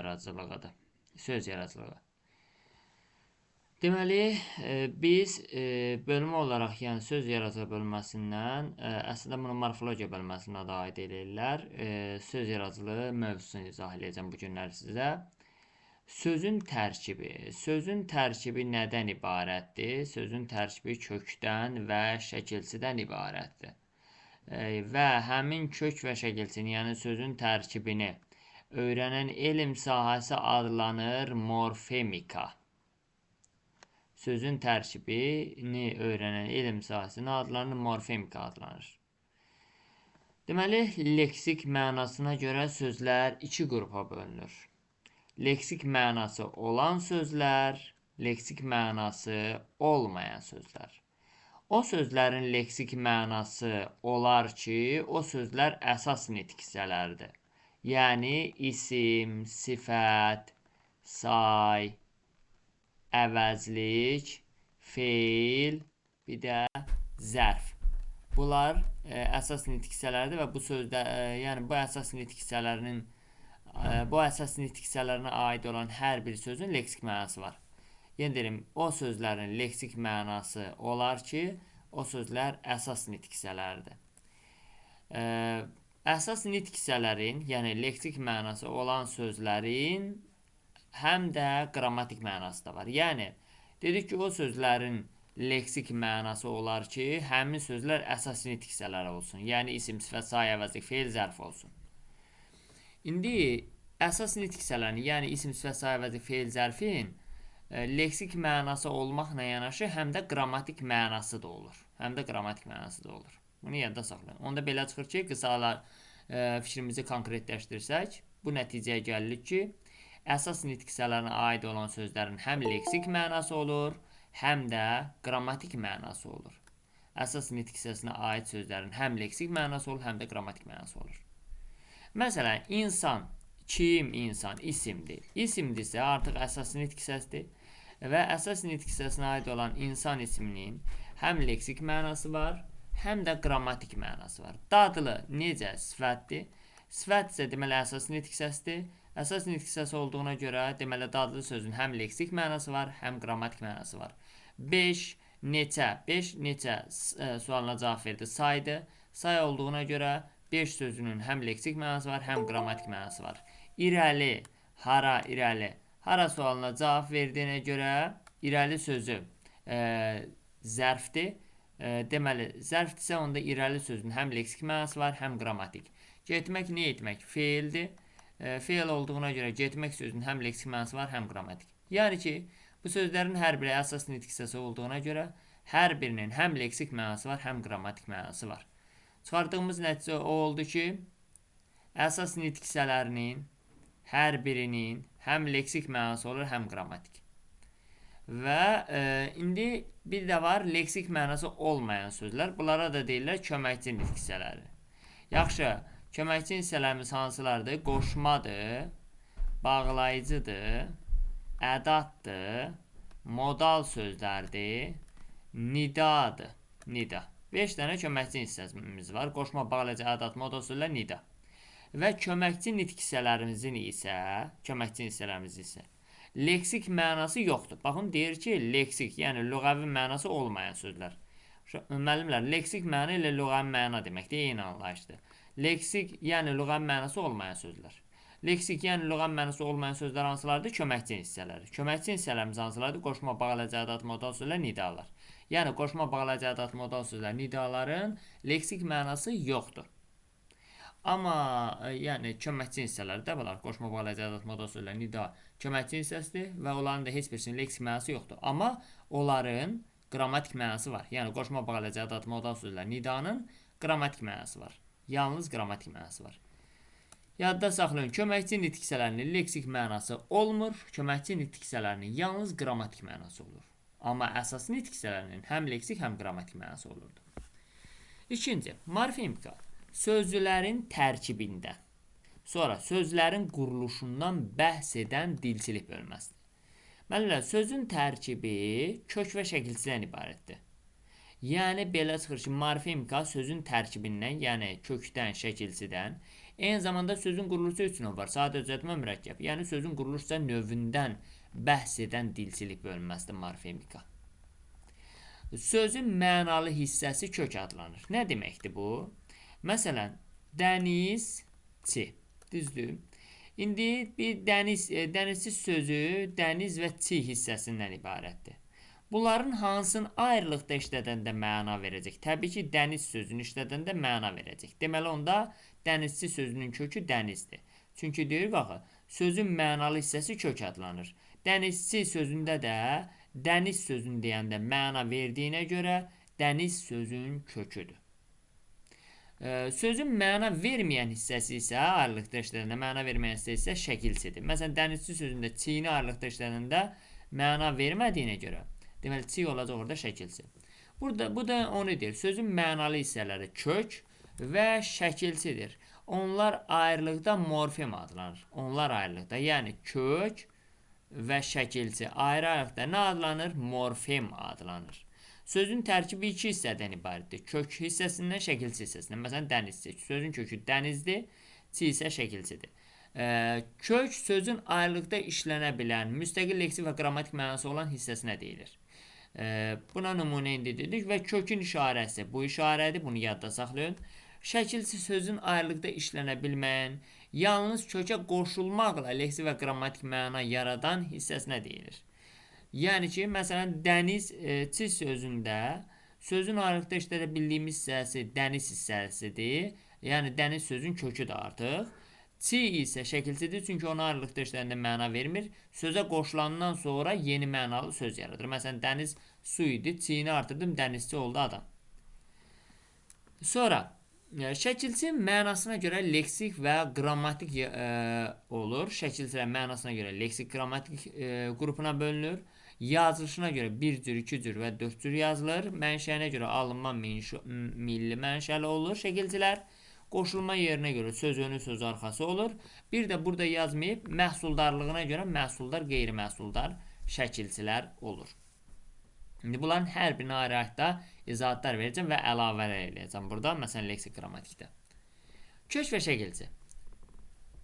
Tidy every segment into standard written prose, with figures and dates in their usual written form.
yaradıcılığıdır. Söz yaradıcılığı. Deməli, biz bölmə olaraq, yəni söz yaradıcılığı bölməsindən, əslində bunu morfologiya bölməsinə də aid edirlər. Söz yaradıcılığı mövzusunu izah edəcəm bu günlər sizə. Sözün tərkibi. Sözün tərkibi nədən ibarətdir? Sözün tərkibi kökdən və şəkilçidən ibarətdir. Və həmin kök və şəkilçini, yəni sözün tərkibini öyrənən elm sahəsi adlanır morfemika. Sözün tərkibini öyrənən elm sahəsində adlanır morfemika adlanır. Deməli, leksik mənasına görə sözlər iki qrupa bölünür. Leksik mənası olan sözlər, leksik mənası olmayan sözlər. O sözlərin leksik mənası olar ki, o sözlər əsas nitq hissələrdir. Yəni, isim, sifət, say, əvəzlik, feil, bir də zərf. Bunlar əsas nitq hissələrdir və bu sözdə, yəni bu əsas nitq hissələrinə aid olan hər bir sözün leksik mənası var. Yəni deyim, o sözlərin leksik mənası olar ki, o sözlər əsas nitq hissələridir. Əsas nitq hissələrin, yəni leksik mənası olan sözlərin həm də qrammatik mənası da var. Yəni, dedik ki, o sözlərin leksik mənası olar ki, həmin sözlər əsas nitq hissələri olsun. Yəni, isim, sifət, say, əvəzlik, feil, zərf olsun. İndi, əsas nitq hissələrini, yəni isim, sifət, say, əvəzlik, feil, zərfin leksik mənası olmaqla yanaşı, həm də qrammatik mənası da olur. Bunu yadda saxlayın. Onda belə çıxır ki, qısalar fikrimizi konkretləşdirsək, bu nəticəyə gəlirik ki, əsas nitq hissələrinə aid olan sözlərin həm leksik mənası olur, həm də qrammatik mənası olur. Əsas nitq hissəsinə aid sözlərin həm leksik mənası olur, həm də qrammatik mənası olur. Məsələn, insan, kim insan, isimdir. İsimdirsə artıq əsas nitq hissəsidir və əsas nitq hissəsinə aid olan insan isminin həm leksik mənası var, həm də qrammatik mənası var. Dadlı necə? Sifətdir. Sifət isə deməli əsas nitq hissəsidir. Əsas nitq hissəsi olduğuna görə deməli dadlı sözün həm leksik mənası var, həm qrammatik mənası var. 5 neçə sualına cavab verdi, saydı. Say olduğuna görə 5 sözünün həm leksik mənası var, həm qrammatik mənası var. İrəli, irəli. Hara sualına cavab verdiyinə görə irəli sözü zərfdir. Deməli, zərfdirsə onda irəli sözün həm leksik mənası var, həm qrammatik. Getmək, nə etmək? Feildir. Feil olduğuna görə getmək sözünün həm leksik mənası var, həm qrammatik. Yəni ki, bu sözlərin hər biri əsas nitq hissəsi olduğuna görə hər birinin həm leksik mənası var, həm qrammatik mənası var. Çıxardığımız nəticə o oldu ki, əsas nitq hissələrinin hər birinin həm leksik mənası olur, həm qrammatik. Və indi bir də var leksik mənası olmayan sözlər. Bunlara da deyirlər köməkçi nitq hissələri. Yaxşı, köməkçi hissələrimiz hansılardır? Qoşmadır, bağlayıcıdır, ədaddır, modal sözlərdir, nidadır. Nida. 5 dənə köməkçi hissəmiz var. Qoşma, bağlayıcı, ədad, modal sözlər, nida. Və köməkçi nitq hissələrimizin isə leksik mənası yoxdur. Baxın, deyir ki, leksik, yəni lüğəvi mənası olmayan sözlər. Müəllimlər, leksik məna ilə lüğəvi məna deməkdir, eyni anlayışdır. Leksik, yəni lüğəvi mənası olmayan sözlər. Leksik, yəni lüğəvi mənası olmayan sözlər hansılardır? Köməkçi hissələri. Köməkçi hissələrimiz hansılardır? Qoşma, bağlayıcı, ədad, modal sözlər, nidalar. Yəni, qoşma, bağlayıcı, ədad, modal sözlər, nidaların leksik mənası yoxdur. Amma, yəni, köməkçi hissələri də bunlar. Qoşma, bağlayıcı, ədad, modal sözlər, nida köməkçi hissəsidir və onların da heç birisinin leksik mənası yoxdur. Amma onların qrammatik mənası var. Yəni, qoşma, bağlayıcı, ədad, modal sözlər, nidanın qrammatik mənası var. Yalnız qrammatik mənası var. Yadda saxlayın, köməkçi nitq hissələrinin leksik mənası olmur, köməkçi nitq hissələrinin yalnız qrammatik mənası olur. Amma əsas nitq hissələrinin həm leksik, həm qrammatik mənası olurdu. İkinci, morfemika. Sözcülərin tərkibindən. Sonra, sözlərin quruluşundan bəhs edən dilçilik bölməsidir. Müəllimlər, sözün tərkibi kök və şəkilçidən ibarətdir. Yəni, belə çıxır ki, morfemika sözün tərkibindən, yəni kökdən, şəkilçidən Eyni zamanda sözün quruluşu üçün o var. Sadə düzəltmə mürəkkəb. Yəni sözün quruluşsa növündən bəhs edən dilçilik bölünməsidir morfemika. Sözün mənalı hissəsi kök adlanır. Nə deməkdir bu? Məsələn, dənizçi. Düzdür? İndi bir dənizçi sözü dəniz və çi hissəsindən ibarətdir. Bunların hansının ayrılıqda işlədəndə məna verəcək? Təbii ki, dəniz sözünü işlədəndə məna verəcək. Deməli, onda dənizçi sözünün kökü dənizdir. Çünki deyirik, axı, sözün mənalı hissəsi kök adlanır. Dənizçi sözündə də dəniz sözünü deyəndə məna verdiyinə görə dəniz sözün köküdür. Sözün məna verməyən hissəsi isə ayrılıqda işlədəndə məna verməyən hissəsi isə şəkilçidir. Məsələn, dənizçi sözündə çini ayrılıqda işlədəndə məna vermədiyinə görə deməli, çi olacaq orada şəkilçi. Bu da onu deyir. Sözün mənalı hissələri kök və şəkilçidir. Onlar ayrılıqda morfem adlanır. Onlar ayrılıqda, yəni kök və şəkilçi ayrı-ayrılıqda nə adlanır? Morfem adlanır. Sözün tərkibi iki hissədən ibarətdir. Kök hissəsindən, şəkilçi hissəsindən. Məsələn, dənizçi. Sözün kökü dənizdir, çi isə şəkilçidir. Kök sözün ayrılıqda işlənə bilən, müstəqil leksik və qrammatik mənası olan hissəsinə deyilir. Buna nümunə indi dedik və kökün işarəsi bu işarədir, bunu yadda saxlayın. Şəkilçi sözün ayrılıqda işlənə bilməyən, yalnız kökə qoşulmaqla leksik və qrammatik məna yaradan hissəsinə deyilir. Yəni ki, məsələn, dənizçi sözündə sözün ayrılıqda işlədə bildiyimiz hissəsi dəniz hissəsidir. Yəni, dəniz sözün köküdür artıq. Çi isə şəkilçidir, çünki ona ayrılıqda işlədəndə məna vermir. Sözə qoşulandan sonra yeni mənalı söz yaradır. Məsələn, dəniz su idi, çini artırdım, dənizçi oldu adam. Sonra, şəkilçi mənasına görə leksik və qrammatik olur. Şəkilçilər mənasına görə leksik, qrammatik qrupuna bölünür. Yazılışına görə 1 cür, 2 cür və 4 cür yazılır. Mənşəyinə görə alınma milli mənşəli olur şəkilçilər. Qoşulma yerinə görə söz önü, söz arxası olur. Bir də burada yazmayıb, məhsuldarlığına görə məhsuldar, qeyri-məhsuldar şəkilçilər olur. İndi bunların hər birinə ayrı-ayrıqda izahatlar verəcəm və əlavələr eləyəcəm burada, məsələn, leksik qrammatikdə. Kök və şəkilçi.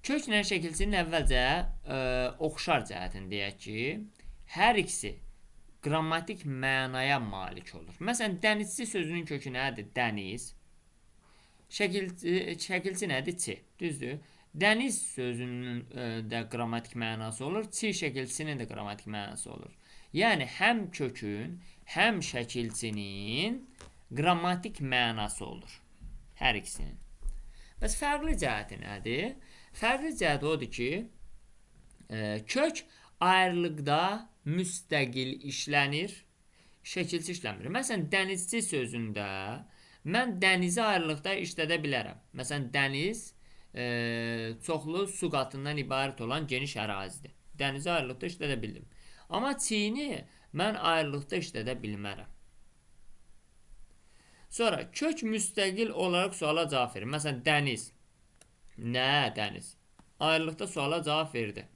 Köklə şəkilçinin əvvəlcə oxşar cəhətini deyək ki, hər ikisi qrammatik mənaya malik olur. Məsələn, dənizçi sözünün kökü nədir? Dəniz. Şəkilçi nədir? Çi. Düzdür? Dəniz sözünün də qrammatik mənası olur. Çi şəkilçinin də qrammatik mənası olur. Yəni, həm kökün, həm şəkilçinin qrammatik mənası olur. Hər ikisinin. Bəs fərqli cəhəti nədir? Fərqli cəhəti odur ki, kök ayrılıqda müstəqil işlənir, şəkilçi işlənmir. Məsələn, dənizçi sözündə mən dənizi ayrılıqda işlədə bilərəm. Məsələn, dəniz çoxlu su qatından ibarət olan geniş ərazidir. Dənizi ayrılıqda işlədə bildim. Amma çini mən ayrılıqda işlədə bilmərəm. Sonra, kök müstəqil olaraq suala cavab verir. Məsələn, dəniz. Nə dəniz? Ayrılıqda suala cavab verdi.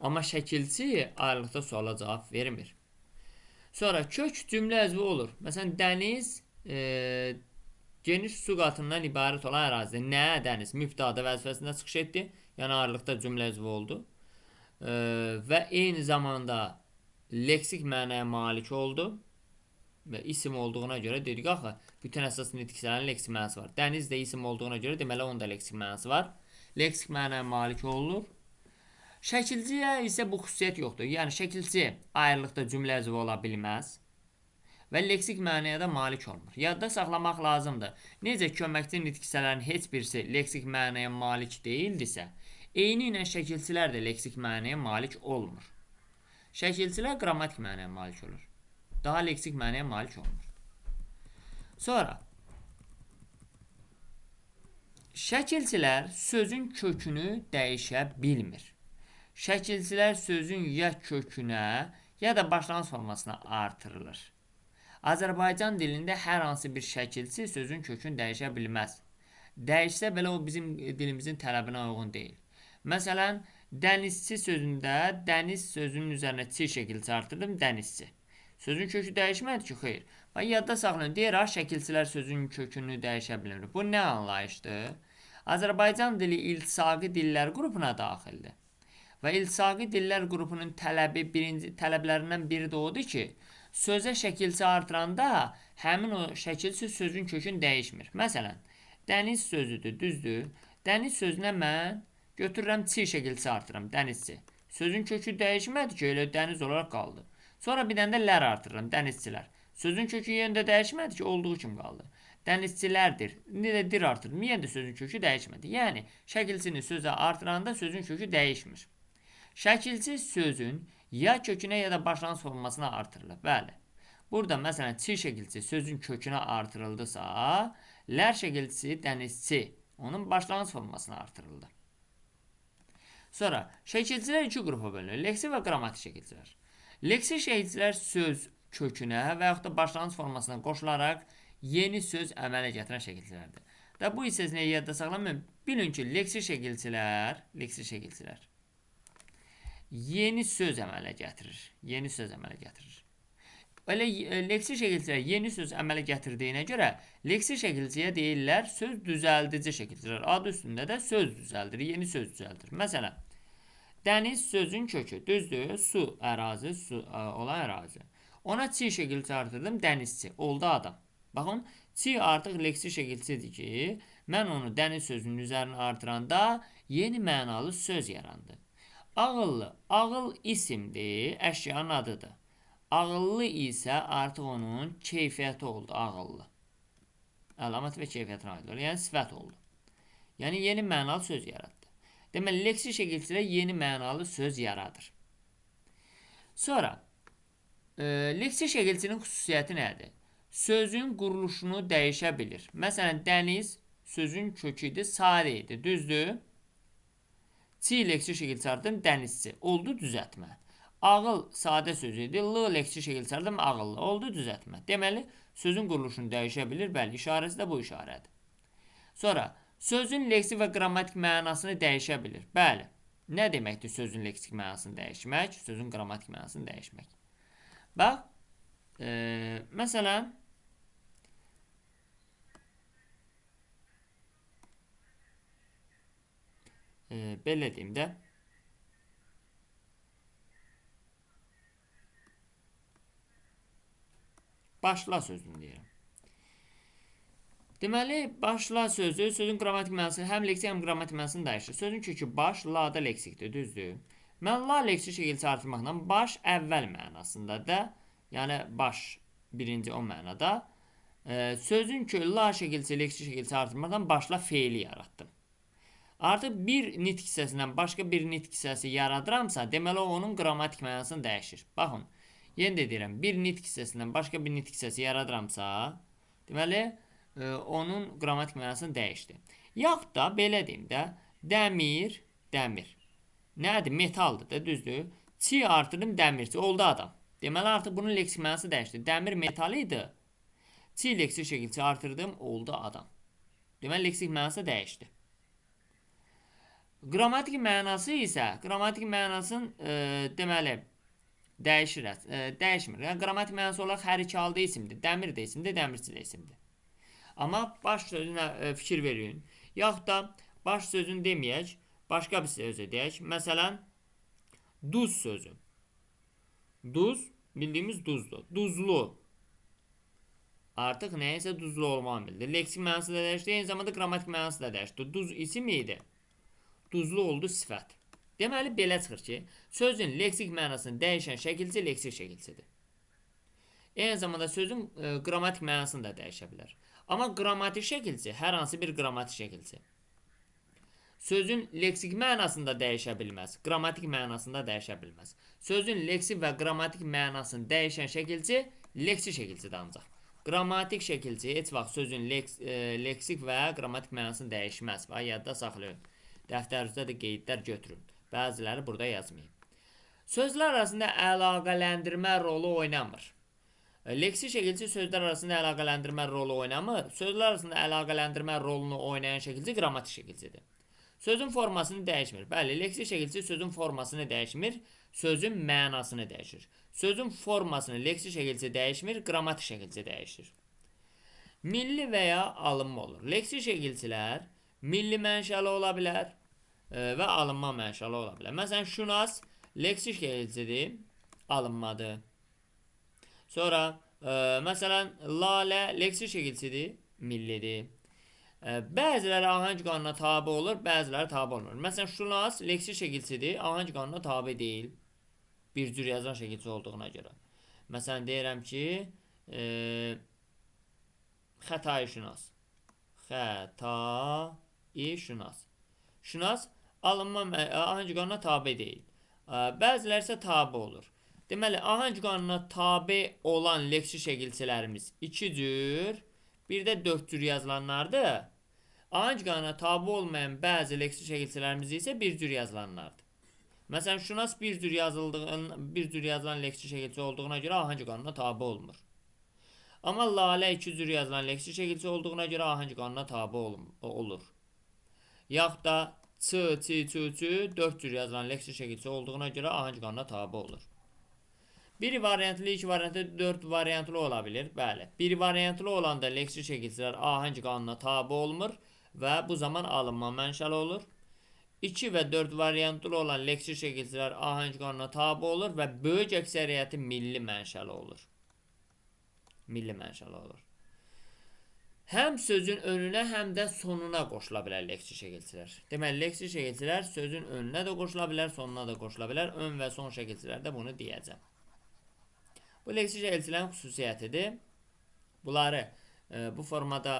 Amma şəkilçi ayrılıqda suala cavab vermir. Sonra, kök cümlə əzvi olur. Məsələn, dəniz geniş su qatından ibarət olan ərazidir. Nə dəniz? Mübtada vəzifəsində çıxış etdi. Yəni, ayrılıqda cümlə əzvi oldu. Və eyni zamanda leksik mənaya malik oldu. Və isim olduğuna görə dedik, axı, bütün əsas nitq hissələrin leksik mənası var. Dəniz də isim olduğuna görə deməli, onun da leksik mənası var. Leksik mənaya malik olur. Şəkilçiyə isə bu xüsusiyyət yoxdur. Yəni, şəkilçi ayrılıqda cümlə əzvi ola bilməz və leksik mənaya da malik olmur. Yadda saxlamaq lazımdır. Necə köməkçi nitq hissələrin heç birisi leksik mənaya malik deyildirsə, eyni ilə şəkilçilər də leksik mənaya malik olmur. Şəkilçilər qrammatik mənaya malik olur. Daha leksik mənaya malik olmur. Sonra, şəkilçilər sözün kökünü dəyişə bilmir. Şəkilçilər sözün ya kökünə, ya da başlanğıc formasına artırılır. Azərbaycan dilində hər hansı bir şəkilçi sözün kökünü dəyişə bilməz. Dəyişsə belə o bizim dilimizin tələbinə uyğun deyil. Məsələn, dənizçi sözündə dəniz sözünün üzərinə çi şəkilçi artırdım, dənizçi. Sözün kökü dəyişmədi ki, xeyr. Yadda saxlayın, deyir, şəkilçilər sözün kökünü dəyişə bilir. Bu nə anlayışdır? Azərbaycan dili iltisaqi dillər qrupuna daxildir. Və iltisaqi dillər qrupunun tələblərindən biri də odur ki, sözə şəkilçi artıranda həmin o şəkilçi sözün kökünü dəyişmir. Məsələn, dəniz sözüdür, düzdür? Dəniz sözünə mən götürürəm çi şəkilçi artırıram, dənizçi. Sözün kökü dəyişmədi ki, elə dəniz olaraq qaldı. Sonra bir dənə də lər artırıram, dənizçilər. Sözün kökü yenə də dəyişmədi ki, olduğu kimi qaldı. Dənizçilərdir. İndi də dir artırdım, yenə də sözün kökü dəyişmədi. Yəni, şəkilçini sözə artıranda sözün kökü dəyişmir. Şəkilçi sözün ya kökünə ya da başlanğıc formasına artırılır. Bəli. Burada məsələn çi şəkilçi sözün kökünə artırıldısa, lər şəkilçisi dənizçi onun başlanğıc formasına artırıldı. Sonra şəkilçilər iki qrupa bölünür. Leksik və qrammatik şəkilçilər. Leksik şəkilçilər söz kökünə və yaxud da başlanğıc formasına qoşularaq yeni söz əmələ gətirən şəkilçilərdir. Və bu hissəsini yadda saxlamayın. Bilin ki, leksik şəkilçilər yeni söz əmələ gətirir. Yeni söz əmələ gətirir. Elə leksik şəkilçilər yeni söz əmələ gətirdiyinə görə leksik şəkilçiyə deyirlər söz düzəldici şəkilçilər. Adı üstündə də söz düzəldir, yeni söz düzəldir. Məsələn, dəniz sözün kökü, düzdür? Su, ərazi, su olan ərazi. Ona çi şəkilçi artırdım, dənizçi. Oldu adam. Baxın, çi artıq leksik şəkilçidir ki, mən onu dəniz sözünün üzərinə artıranda yeni mənalı söz yarandı. Ağıllı, ağıl isimdir, əşyanın adıdır. Ağıllı isə artıq onun keyfiyyəti oldu, ağıllı. Əlamət və keyfiyyətinə aid olur, yəni sifət oldu. Yəni, yeni mənalı söz yaratdı. Deməli, leksik şəkilçilər yeni mənalı söz yaradır. Sonra, leksik şəkilçinin xüsusiyyəti nədir? Sözün quruluşunu dəyişə bilir. Məsələn, dəniz sözün köküdür, sadə idi, düzdür? Çi leksik şəkilçi artırdım, dənizçi. Oldu düzəltmə. Ağıl sadə söz idi. L leksik şəkilçi artırdım, ağıllı. Oldu düzəltmə. Deməli, sözün quruluşunu dəyişə bilir. Bəli, işarəsi də bu işarədir. Sonra, sözün leksik və qrammatik mənasını dəyişə bilir. Bəli. Nə deməkdir sözün leksik mənasını dəyişmək? Sözün qrammatik mənasını dəyişmək. Bax, məsələn, belə deyim də, başla sözünü deyirəm. Deməli, başla sözü, sözün qrammatik mənası həm leksik, həm qrammatik mənasını dəyişir. Sözün kökü baş, la da leksikdir, düzdür? Mən la leksik şəkilçi artırmaqla baş əvvəl mənasındadır, yəni baş birinci o mənada. Sözün kökü la şəkilçi, leksik şəkilçi artırmaqla başla feili yaratdım. Artıq bir nitq hissəsindən başqa bir nitq hissəsi yaradıramsa, deməli, onun qrammatik mənasını dəyişir. Baxın, yenə də deyirəm, bir nitq hissəsindən başqa bir nitq hissəsi yaradıramsa, deməli, onun qrammatik mənasını dəyişdi. Yaxud da, belə deyim də, dəmir, dəmir. Nədir? Metaldır da, düzdür? Çi artırdım, dəmirçi. Oldu adam. Deməli, artıq bunun leksik mənası dəyişdi. Dəmir metal idi. Çi leksik şəkilçi artırdım, oldu adam. Deməli, leksik mənası dəyişdi. Qrammatik mənası isə, qrammatik mənasını deməli, dəyişmir. Yəni, qrammatik mənası olaraq hər iki halda isimdir. Dəmir də isimdir, dəmirçi də isimdir. Amma baş sözünə fikir verin. Yaxud da baş sözünü deməyək, başqa bir sözü deyək. Məsələn, duz sözü. Duz, bildiyimiz duzdur. Duzlu. Artıq nəyəsə duzlu olmanı bildir. Leksik mənası da dəyişdi, eyni zamanda qrammatik mənası da dəyişdi. Duz isim idi. Duzlu oldu sifət. Deməli, belə çıxır ki, sözün leksik mənasını dəyişən şəkilçi leksik şəkilçidir. Eyni zamanda sözün qrammatik mənasını da dəyişə bilər. Amma qrammatik şəkilçi hər hansı bir qrammatik şəkilçi. Sözün leksik mənasını da dəyişə bilməz, qrammatik mənasını da dəyişə bilməz. Sözün leksik və qrammatik mənasını dəyişən şəkilçi leksik şəkilçidir ancaq. Qrammatik şəkilçi heç vaxt sözün leksik və qrammatik mənasını dəyişməz. Yadda saxlayın. Dəftərinizdə də qeydlər götürün. Bəziləri burada yazmayın. Sözlər arasında əlaqələndirmə rolu oynamır. Leksik şəkilçi sözlər arasında əlaqələndirmə rolu oynamır. Sözlər arasında əlaqələndirmə rolunu oynayan şəkilçi qrammatik şəkilçidir. Sözün formasını dəyişmir. Bəli, leksik şəkilçi sözün formasını dəyişmir, sözün mənasını dəyişir. Sözün formasını leksik şəkilçi dəyişmir, qrammatik şəkilçi dəyişir. Milli və ya alınma olur. Leksik şəkilçilər milli mənşəli ola bilər və alınma mənşəli ola bilər. Məsələn, şunas leksik elçidir, alınmadır. Sonra məsələn, lalə leksik şəkilçidir, millidir. Bəziləri ahəng qanuna tabi olur, bəziləri tabi olmur. Məsələn, şunas leksik şəkilçidir, ahəng qanuna tabi deyil. Bir cür yazan şəkilçi olduğuna görə. Məsələn, deyirəm ki, xətai şunas. Xətai şunas. Şunas alınma ahəng qanuna tabi deyil. Bəziləri isə tabi olur. Deməli, ahəng qanuna tabi olan leksik şəkilçilərimiz 2 cür, bir də 4 cür yazılanlardır. Ahəng qanuna tabi olmayan bəzi leksik şəkilçilərimiz isə 1 cür yazılanlardır. Məsələn, şunas bir cür yazılan leksik şəkilçi olduğuna görə ahəng qanuna tabi olmur. Amma lalə 2 cür yazılan leksik şəkilçi olduğuna görə ahəng qanuna tabi olur. Yaxud da çı, 4 cür yazılan leksik şəkilçi olduğuna görə ahəng qanuna tabi olur. Bir variantlı, 2 variantlı, 4 variantlı ola bilir. Bəli. Bir variantlı olanda leksik şəkilçilər ahəng qanuna tabi olmur və bu zaman alınma mənşəli olur. 2 və 4 variantlı olan leksik şəkilçilər ahəng qanuna tabi olur və böyük əksəriyyəti milli mənşəli olur. Milli mənşəli olur. Həm sözün önünə, həm də sonuna qoşula bilər leksik şəkilçilər. Deməli, leksik şəkilçilər sözün önünə də qoşula bilər, sonuna da qoşula bilər. Ön və son şəkilçilərdə bunu deyəcəm. Bu leksik şəkilçilərin xüsusiyyətidir. Bunları bu formada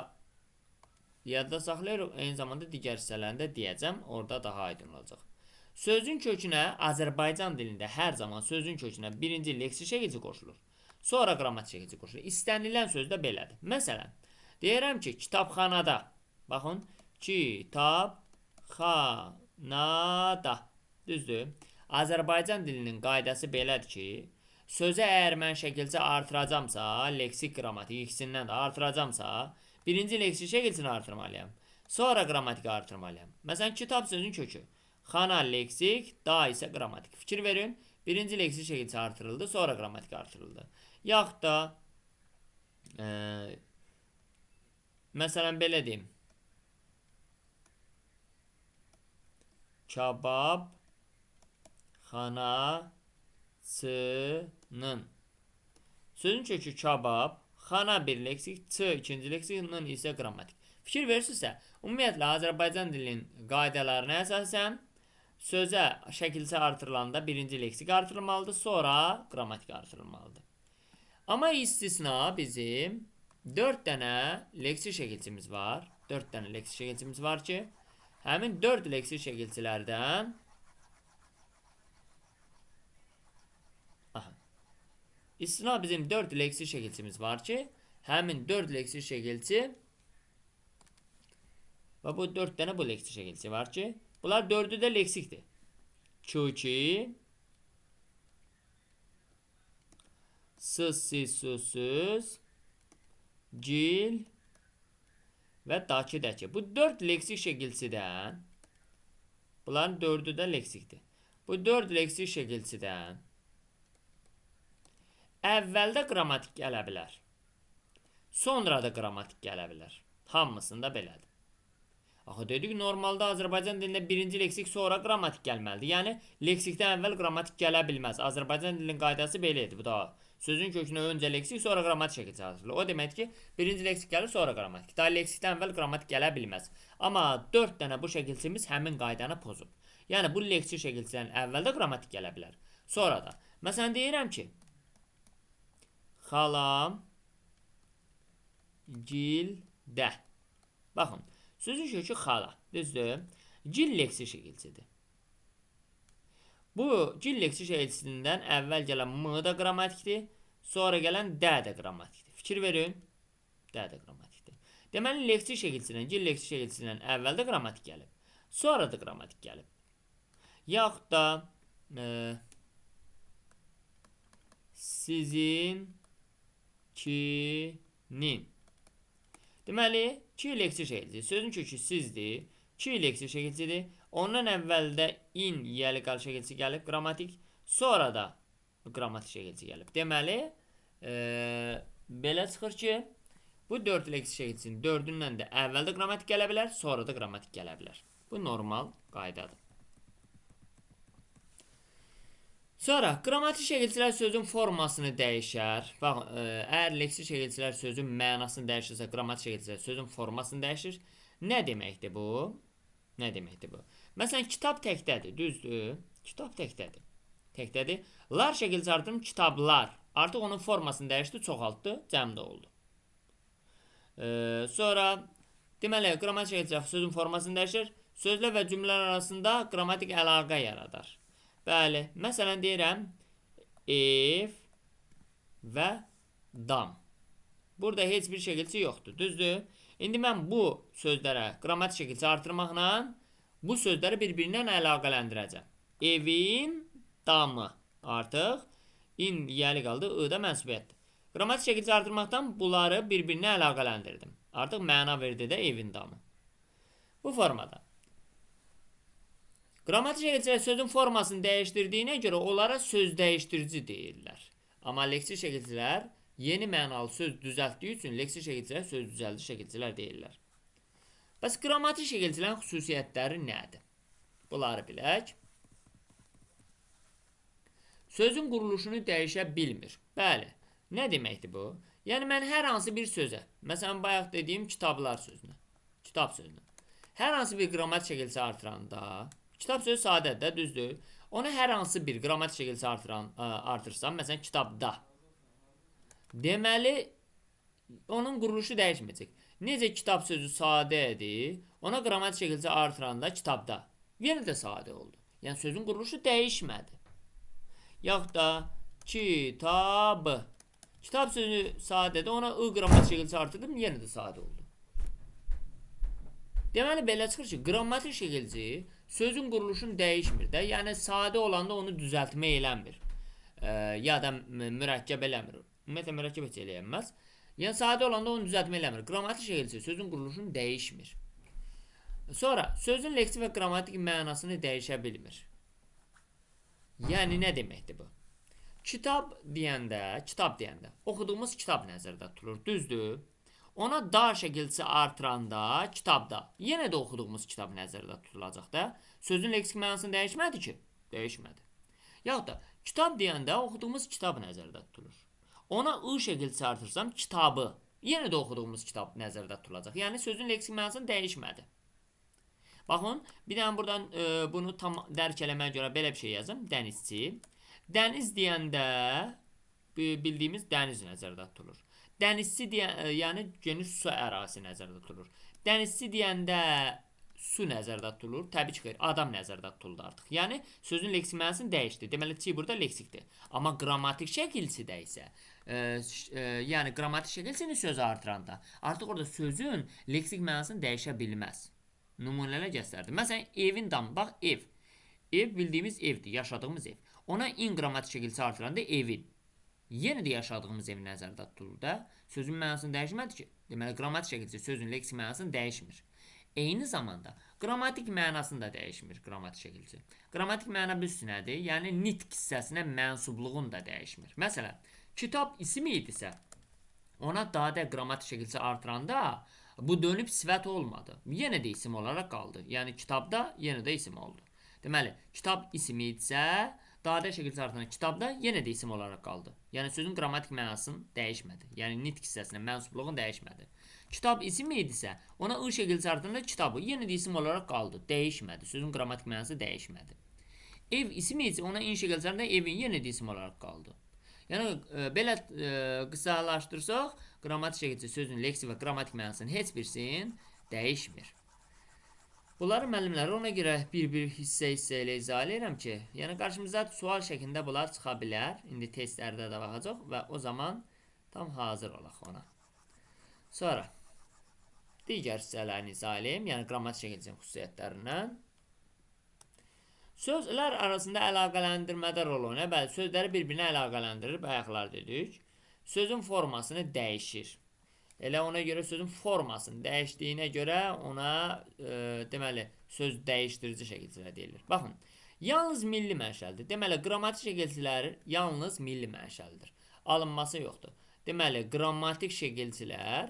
yadda saxlayırıq, eyni zamanda digər hissələrində deyəcəm, orada daha aydın olacaq. Sözün kökünə Azərbaycan dilində hər zaman sözün kökünə birinci leksik şəkilçi qoşulur, sonra qrammatik şəkilçi qoşulur. İstənilən söz də belədir. Məsələn, deyirəm ki, kitabxanada, baxın, kitabxanada, düzdür. Azərbaycan dilinin qaydası belədir ki, sözə əgər mən şəkilçi artıracamsa, leksik, qrammatik ikisindən də artıracamsa, birinci leksik şəkilçini artırmalıyam. Sonra qrammatik artırmalıyam. Məsələn, kitab sözün kökü. Xana leksik, da isə qrammatik. Fikir verin. Birinci leksik şəkilçi artırıldı, sonra qrammatik artırıldı. Yaxud da məsələn, belə deyim. Kabab xanasının. Sözün kökü kabab, xana bir leksik, ikinci leksik, nın isə qrammatik. Fikir verirsinizsə, ümumiyyətlə Azərbaycan dilinin qaydalarına əsasən sözə şəkilçi artırılanda birinci leksik artırılmalıdır, sonra qrammatik artırılmalıdır. Amma istisna bizim 4 dənə leksik şəkilçimiz var. 4 dənə leksik şəkilçimiz var ki, həmin 4 leksik şəkilçilərdən istisna bizim 4 leksik şəkilçimiz var ki, həmin 4 leksik şəkilçi və bu 4 dənə bu leksik şəkilçi var ki, bunlar 4'ü də leksikdir. Köki, siz, susuz, cil və daki, dəki. Bu 4 leksik şəkilçidən, bunların 4'ü də leksikdir. Bu 4 leksik şəkilçidən əvvəldə qrammatik gələ bilər. Sonra da qrammatik gələ bilər. Hamısında belədir. Axı dedik, normalda Azərbaycan dilində birinci leksik, sonra qrammatik gəlməlidir. Yəni, leksikdən əvvəl qrammatik gələ bilməz. Azərbaycan dilinin qaydası belədir. Bu da sözün kökünə öncə leksik, sonra qrammatik şəkilçi artırılır. O demək ki, birinci leksik gəlir, sonra qrammatik. Daha leksikdən əvvəl qrammatik gələ bilməz. Amma 4 dənə bu şəkilçimiz həmin qaydanı pozub. Yəni, bu leksik şəkilçilərin əvvəldə qrammatik gələ bilər. Sonra da. Məsələn, deyirəm ki, xalam gildə. Baxın, sözün kökü xala, düzdür? Gil leksik şəkilçidir. Bu gil leksik şəkilçisindən əvvəl gələn m da qrammatikdir, sonra gələn d də qrammatikdir. Fikir verin, d də qrammatikdir. Deməli, leksik şəkilçisindən, gil leksik şəkilçisindən əvvəldə qrammatik gəlib, sonra da qrammatik gəlib. Yaxud da sizinkinin. Deməli, ki leksik şəkilçi, sözün kökü sizdir, ki leksik şəkilçidir. Ondan əvvəldə in, yəli qal şəkilçi gəlib, qrammatik, sonra da qrammatik şəkilçi gəlib. Deməli, belə çıxır ki, Bu 4 leksik şəkilçinin 4-ündən də əvvəldə qrammatik gələ bilər, sonra da qrammatik gələ bilər. Bu normal qaydadır. Sonra qrammatik şəkilçilər sözün formasını dəyişər. Bax, əgər leksik şəkilçilər sözün mənasını dəyişirsə, qrammatik şəkilçilər sözün formasını dəyişir. Nə deməkdir bu? Nə deməkdir bu? Məsələn, kitab təkdədir, düzdür? Kitab təkdədir. Təkdədir. Lar şəkilçi artırım kitablar. Artıq onun formasını dəyişdi, çoxaltdı, cəmdə oldu. Sonra deməli, qrammatik şəkilçilər sözün formasını dəyişir. Sözlər və cümlələr arasında qrammatik əlaqə yaradar. Bəli, məsələn deyirəm, ev və dam. Burada heç bir şəkilçi yoxdur, düzdür? İndi mən bu sözlərə qrammatik şəkilçi artırmaqla bu sözləri bir-birindən əlaqələndirəcəm. Evin damı artıq in yəli qaldı, ı-da mənsubiyyətdir. Qrammatik şəkilçi artırmaqdan bunları bir-birinə əlaqələndirdim. Artıq məna verdi də evin damı. Bu formada. Qrammatik şəkilçilər sözün formasını dəyişdirdiyinə görə onlara söz dəyişdirici deyirlər. Amma leksik şəkilçilər yeni mənalı söz düzəltdiyi üçün leksik şəkilçilər söz düzəldici şəkilçilər deyirlər. Bəs qrammatik şəkilçilərin xüsusiyyətləri nədir? Bunları bilək. Sözün quruluşunu dəyişə bilmir. Bəli, nə deməkdir bu? Yəni mən hər hansı bir sözə, məsələn bayaq dediyim kitablar sözünə, kitab sözünə, hər hansı bir qrammatik şəkilçi artıranda, kitab sözü sadədir, düzdür. Onu hər hansı bir qrammatik şəkilçi artırsam, məsələn kitabda. Deməli, onun quruluşu dəyişməyəcək. Necə kitab sözü sadədir, ona qrammatik şəkilçi artıranda kitabda. Yenə də sadə oldu. Yəni sözün quruluşu dəyişmədi. Yaxud da kitabı. Kitab sözü sadədir, ona ı qrammatik şəkilçi artırdım, yenə də sadə oldu. Deməli, belə çıxır ki, qrammatik şəkilçi sözün quruluşunu dəyişmir də, yəni sadə olanda onu düzəltmə eləmir. Ya da mürəkkəb eləmir. Ümumiyyətlə, mürəkkəb heç eləyənməz. Yəni, sadə olanda onu düzəltmə eləmir. Qrammatik şəkilçi sözün quruluşunu dəyişmir. Sonra, sözün leksik və qrammatik mənasını dəyişə bilmir. Yəni, nə deməkdir bu? Kitab deyəndə, oxuduğumuz kitab nəzərdə tutulur, düzdür? Ona dar şəkilçisi artıranda kitabda yenə də oxuduğumuz kitab nəzərdə tutulacaq da. Sözün leksik mənasını dəyişmədi ki? Dəyişmədi. Yaxud da kitab deyəndə oxuduğumuz kitab nəzərdə tutulur. Ona ı şəkilçisi artırsam kitabı yenə də oxuduğumuz kitab nəzərdə tutulacaq. Yəni sözün leksik mənasını dəyişmədi. Baxın, bir dənə buradan bunu tam dərk eləməyə görə belə bir şey yazım. Dənizçi. Dəniz deyəndə bildiyimiz dəniz nəzərdə tutulur. Dənizçi yəni geniş su ərazisi nəzərdə tutulur. Dənizçi deyəndə su nəzərdə tutulur. Təbii ki, adam nəzərdə tutuldu artıq. Yəni sözün leksik mənasını dəyişdi. Deməli, çi burada leksikdir. Amma qrammatik şəkilçidə isə, yəni qrammatik şəkilçini sözü artıranda artıq orada sözün leksik mənasını dəyişə bilməz. Nümunələr göstərdim. Məsələn, evin damı. Bax, ev. Ev bildiyimiz evdir, yaşadığımız ev. Ona in qrammatik şəkilçisi artıranda evin. Yenə də yaşadığımız ev nəzərdə tutulur da. Sözün mənasını dəyişmədi ki. Deməli, qrammatik şəkilçi sözün leksik mənasını dəyişmir. Eyni zamanda qrammatik mənasını da dəyişmir qrammatik şəkilçi. Qrammatik məna büsü nədir? Yəni nitq hissəsinə mənsubluğun da dəyişmir. Məsələn, kitab isim idisə, ona daha da qrammatik şəkilçi artıranda bu dönüb sifət olmadı. Yenə də isim olaraq qaldı. Yəni kitabda yenə də isim oldu. Deməli, kitab ismi idisə, daha da şəkilçi artıranda kitabda yenə də isim olaraq qaldı. Yəni sözün qrammatik mənasını dəyişmədi. Yəni nitq hissəsinə mənsubluğun dəyişmədi. Kitab isim idisə, ona ı şəkilçi artıranda kitabı yenə də isim olaraq qaldı. Dəyişmədi. Sözün qrammatik mənası dəyişmədi. Ev isim idisə, ona in şəkilçi artıranda evin yenə də isim olaraq qaldı. Yəni belə qısalaşdırsaq, qrammatik şəkilçi sözün leksik və qrammatik mənasının heç birisini dəyişmir. Bunları müəllimlər ona görə bir-bir hissə ilə izah edirəm ki, yəni qarşımıza sual şəklində bunlar çıxa bilər. İndi testlərdə də baxacaq və o zaman tam hazır olaq ona. Sonra digər hissələrini izah edeyim, yəni qrammatik şəkilçinin xüsusiyyətlərindən. Sözlər arasında əlaqələndirmədə rol oynayır. Bəli, sözləri bir-birinə əlaqələndirir, bayaqlar dedik. Sözün formasını dəyişir. Elə ona görə sözün formasını dəyişdiyinə görə ona deməli söz dəyişdirici şəkilçilər deyilir. Baxın, yalnız milli mənşəlidir. Deməli, qrammatik şəkilçilər yalnız milli mənşəlidir. Alınması yoxdur. Deməli, qrammatik şəkilçilər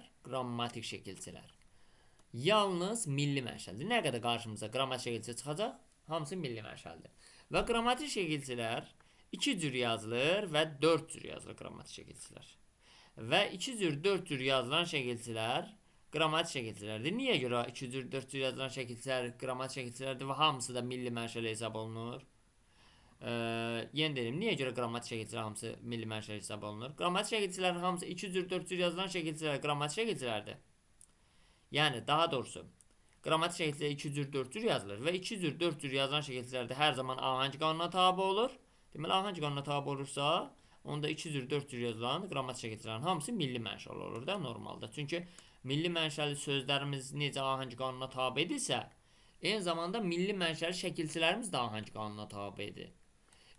yalnız milli mənşəlidir. Nə qədər qarşımıza qrammatik şəkilçi çıxacaq, hamısı milli mənşəlidir. Və qrammatik şəkilçilər 2 cür yazılır və 4 cür yazılır qrammatik şəkilçilər. Və 2 cür, 4 cür yazılan şəkilçilər qrammatik şəkilçilərdir. Niyə görə 2 cür, 4 cür yazılan şəkilçilər qrammatik şəkilçilərdir və hamısı da milli mənşəli hesab olunur? Yenə deyim, niyə görə qrammatik şəkilçilər hamısı milli mənşəli hesab olunur? Qrammatik şəkilçilərin hamısı 2 cür, 4 cür yazılan şəkilçilər qrammatik şəkilçilərdir. Yəni, daha doğrusu, qrammatik şəkilçilər 2 cür, 4 cür yazılır və 2 cür, 4 cür yazılan şəkilçilərdə hər zaman ahəng qanuna tabi olur. Deməli, ahəng qanuna tabi olursa, onda 2 cür, 4 cür yazılan qrammatik şəkilçilərin hamısı milli mənşəli olur da normalda. Çünki milli mənşəli sözlərimiz necə ahəng qanuna tabi edirsə, eyni zamanda milli mənşəli şəkilçilərimiz də ahəng qanuna tabidir.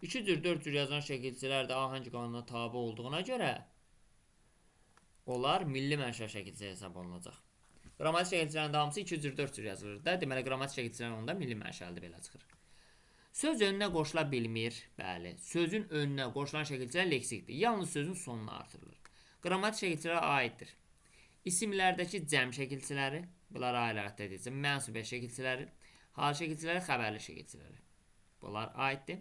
2 cür, 4 cür yazılan şəkilçilər də ahəng qanuna tabi olduğuna görə onlar milli mənşəli şəkilçi hesab olunacaq. Qrammatik şəkilçilərin hamısı 2 cür, 4 cür yazılır da. Deməli, qrammatik şəkilçilərin onda milli mənşəlidir, belə çıxır. Söz önünə qoşula bilmir. Bəli, sözün önünə qoşulan şəkilçilər leksikdir. Yalnız sözün sonuna artırılır. Qrammatik şəkilçilərə aiddir. İsimlərdəki cəm şəkilçiləri, bunlara aiddir edəcəm. Mənsubiyyə şəkilçiləri, hal şəkilçiləri, xəbərli şəkilçiləri. Bunlar aiddir.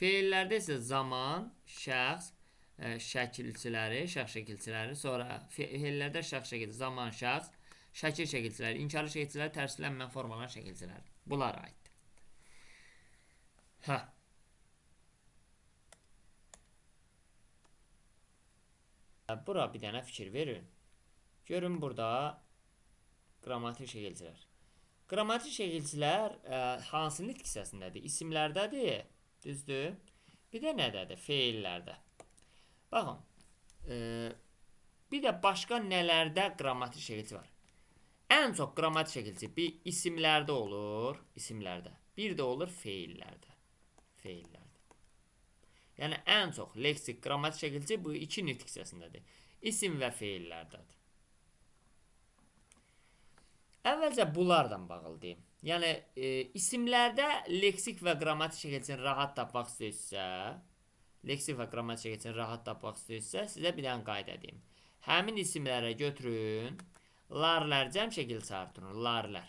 Feillərdə isə zaman, şəxs, şəkilçiləri, şəxs şəkilçiləri, sonra feillərdə şəxs şəkilçiləri, zaman, şəxs, şəkil şəkilçiləri, inkarlı şəkilçiləri, tərslənmə formalan şəkilçiləri. Bunlar aiddir. Bura bir dənə fikir verin. Görün burada qrammatik şəkilçilər. Qrammatik şəkilçilər hansı nitq hissəsindədir? İsimlərdədir, düzdür? Bir də nədədir? Feillərdə. Baxın, bir də başqa nələrdə qrammatik şəkilçi var? Ən çox qrammatik şəkilçi bir isimlərdə olur, isimlərdə. Bir də olur feillərdə. Yəni, ən çox leksik qrammatik şəkilçi bu iki nitq hissəsindədir. İsim və feillərdədir. Əvvəlcə bunlardan bağlı deyim. Yəni, isimlərdə leksik və qrammatik şəkilçini rahat tapmaq istəyirsə, sizə bir dənə qayda deyim. Həmin isimlərə götürün, larlər cəm şəkilçisi artırın, larlər.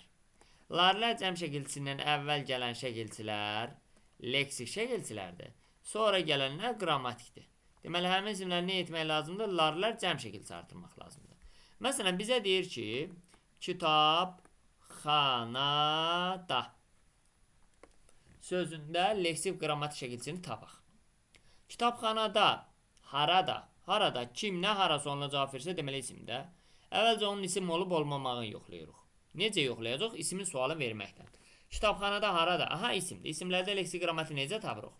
Larlər cəm şəkilçisindən əvvəl gələn şəkilçilər leksik şəkilçilərdir. Sonra gələnlər qrammatikdir. Deməli, həmin isimləri nə etmək lazımdır? Larlər cəm şəkilçisi artırmaq lazımdır. Məsələn, bizə deyir ki, kitabxanada sözündə leksik qrammatik şəkilçisini tapaq. Kitabxanada, harada, kim, nə, harası onunla cavab versə, deməli isimdə. Əvvəlcə onun isim olub olmamağını yoxlayırıq. Necə yoxlayacaq? İsmin sualı verməkdən. Kitabxanada, harada? Aha, isimdir. İsimlərdə leksik qrammatik necə tapırıq?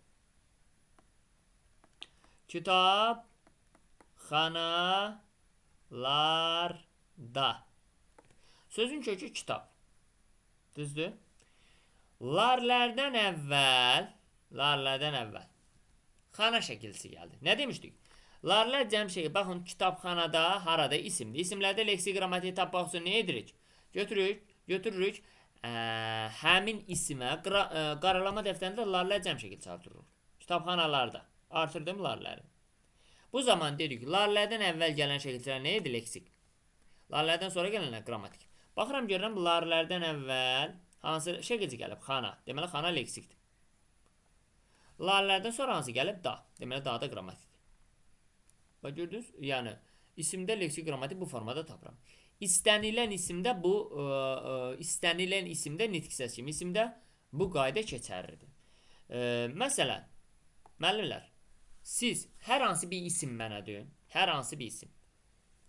Kitabxanalarda. Sözün kökü kitab. Düzdür? Larlərdən əvvəl xana şəkilçisi gəldi. Nə demişdik? Larlər cəm şəkil. Baxın, kitabxanada, harada isimdir. İsimlərdə leksik qrammatik tapmaq üçün nə edirik? Götürürük. Həmin isimə qaralama dəftərində larlər cəm şəkilçisi artırırıq. Kitabxanalarda. Artırdım larləri. Bu zaman dedik, larlərdən əvvəl gələn şəkilçilər nə idi? Leksik. Larlərdən sonra gələnlər qrammatik. Baxıram, görürəm, larlərdən əvvəl hansı şəkilçi gəlib? Xana. Deməli, xana leksikdir. Larlərdən sonra hansı gəlib? Da. Deməli, da da qrammatikdir. Bax, gördünüz? Yəni, isimdə leksik qrammatik bu formada tapıram. İstənilən isimdə nitq hissəsi kimi isimdə bu qayda keçərlidir. Məsələn, müəllimlər, siz hər hansı bir isim mənə deyin. Hər hansı bir isim.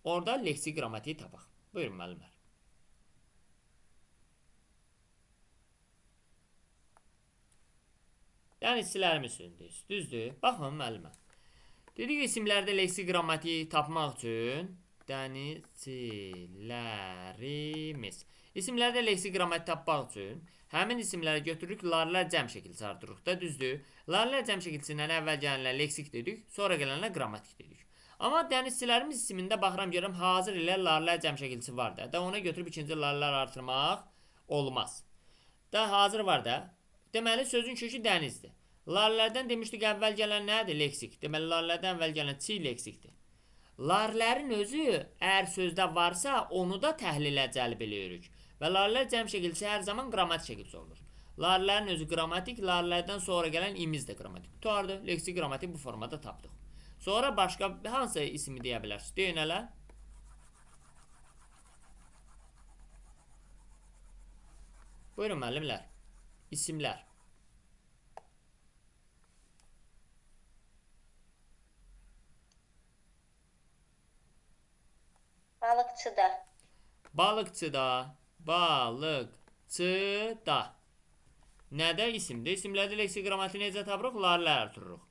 Orada leksik qrammatiyi tapaq. Buyurun, müəllimlər. Dənizçilərimiz sözündeyiz. Düzdür? Baxın, müəllimlər. Dedik, isimlərdə leksik qrammatiyi tapmaq üçün dənizçilərimiz. İsimlərdə leksik qrammatik tapmaq üçün həmin isimləri götürürük, larlər cəm şəkilçisi artırırıq da, düzdür? Larlər cəm şəkilçisindən əvvəl gələnlər leksik dedik, sonra gələnlər qrammatik dedik. Amma dənizçilərimiz isimində baxıram, görürəm, hazır ilə larlər cəm şəkilçisi var da. Ona götürüb ikinci larlar artırmaq olmaz. Da hazır var da. Deməli, sözün kökü dənizdir. Larlərdən demişdik, əvvəl gələn nədir? Leksik. Deməli, larlərdən əvvəl gələn çi leksikdir. Larlərin özü əgər sözdə varsa, onu da təhlilə cəlb edirik. Və larlər cəm şəkilçisi hər zaman qrammatik şəkilçisi olur. Larlərin özü qrammatik, larlərdən sonra gələn imiz də qrammatik. Tutardı, leksik qrammatik bu formada tapdıq. Sonra başqa hansı ismi deyə bilərsiniz? Deyin hələ. Buyurun müəllimlər. İsimlər. Balıqçıda. Balıqçıda. Balıqçıda. Nədə isimdir? İsimlərdə leksik qrammatiği necə tapırıq? Larlə artırırıq.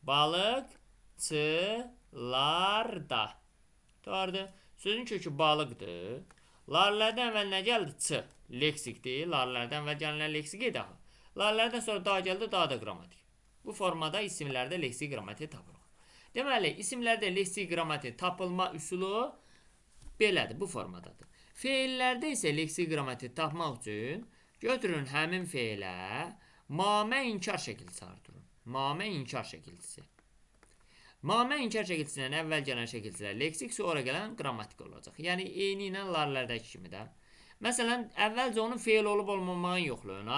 Balıqçılarda. Doğrudur. Sözün kökü balıqdır. Larlərdən əvvəl nə gəldi? Ç. Leksikdir. Larlərdən əvvəl gələn leksik daha. Larlərdən sonra da gəldi, daha da qrammatik. Bu formada isimlərdə leksik qrammatiği tapırıq. Deməli, isimlərdə leksik qrammatiği tapılma üsulu belədir, bu formadadır. Feillərdə isə leksik qrammatiği tapmaq üçün götürün həmin feilə mamə inkar şəkilçisi artırın. Mamə inkar şəkilçisi. Mamə inkar şəkilçisindən əvvəl gələn şəkilçilər leksik, sonra gələn qrammatik olacaq. Yəni, eyni ilə larlərdəki kimi də. Məsələn, əvvəlcə onun feil olub olmamağını yoxlayın.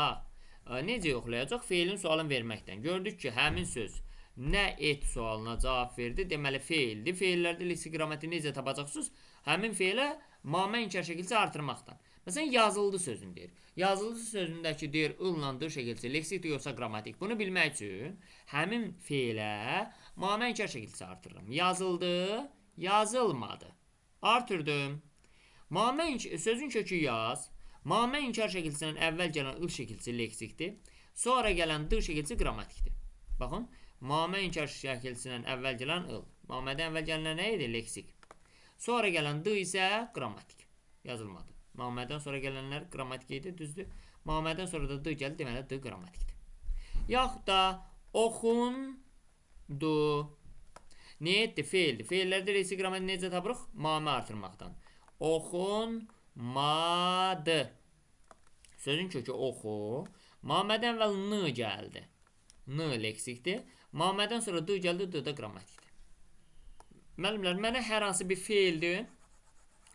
Necə yoxlayacaq? Feilin sualını verməkdən. Gördük ki, həmin söz nə et sualına cavab verdi, deməli feildir. Feillərdə leksik qrammatiği necə tapacaqsınız? Həmin feilə mamə inkar şəkilçisi artırmaqdan. Məsələn, yazıldı sözünü deyir. Yazıldı sözündəki deyir, ılla dır şəkilçisi, leksikdir yoxsa qrammatik. Bunu bilmək üçün həmin feilə mamə inkar şəkilçisi artırırım. Yazıldı, yazılmadı. Artırdım. Sözün kökü yaz. Mamə inkar şəkilçisindən əvvəl gələn ıl şəkilçisi leksikdir. Sonra gələn dır şəkilçisi qrammatikdir. Baxın, mamə inkar şəkilçisindən əvvəl gələn ıl. Mamədən əvvəl gələn nə idi? Leksik. Sonra gələn dı isə qrammatik. Yazılmadı. Mamədən sonra gələnlər qrammatik idi, düzdür. Mamədən sonra da dı gəldi, deməli dı qrammatikdir. Yaxud da oxundu. Nə etdi? Feildir. Feillərdə leksik qrammatik necə tapırıq? Mamə artırmaqdan. Oxunmadı. Sözün kökü oxu. Mamədən əvvəl n gəldi. N leksikdir. Mamədən sonra dı gəldi, dı da qrammatikdir. Müəllimlər, mənə hər hansı bir feildir.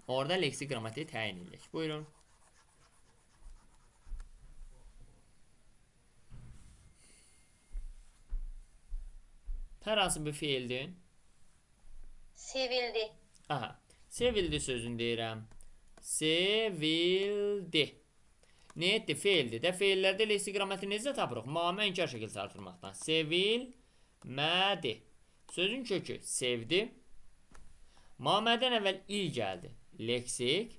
Orada leksik qrammatiği təyin edirik. Buyurun. Hər hansı bir feildir. Sevildi. Aha. Sevildi sözünü deyirəm. Sevildi. Nə etdi? Feildir də. Feillərdə leksik qrammatiği necə tapırıq? Mamə inkar şəkilçisi artırmaqdan. Sevilmədi. Sözün kökü sevdi. Mamədən əvvəl il gəldi. Leksik.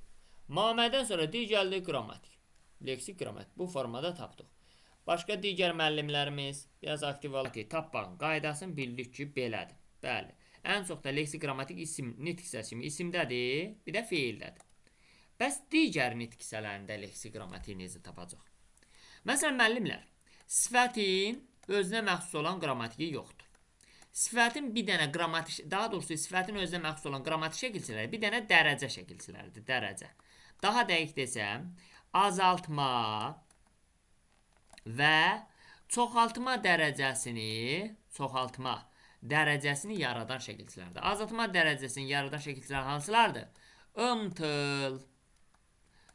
Mamədən sonra di gəldi, qrammatik. Leksik, qrammatik. Bu formada tapdıq. Başqa digər müəllimlərimiz biraz aktiv olaq. Tapmağın qaydasını bildik ki, belədir. Bəli. Ən çox da leksik, qrammatik isim, nitq hissəsi kimi isimdədir, bir də feildədir. Bəs digər nitq hissələrində leksik, qrammatiği necə tapacaq? Məsələn, müəllimlər, sifətin özünə məxsus olan qrammatiki yoxdur. Sifətin bir dənə qrammatik, daha doğrusu sifətin özünə məxsus olan qrammatik şəkilçiləri bir dənə dərəcə şəkilçiləridir, dərəcə. Daha dəqiq desəm, azaltma və çoxaltma dərəcəsini yaradan şəkilçilərdir. Azaltma dərəcəsini yaradan şəkilçilər hansılardır? Imtıl,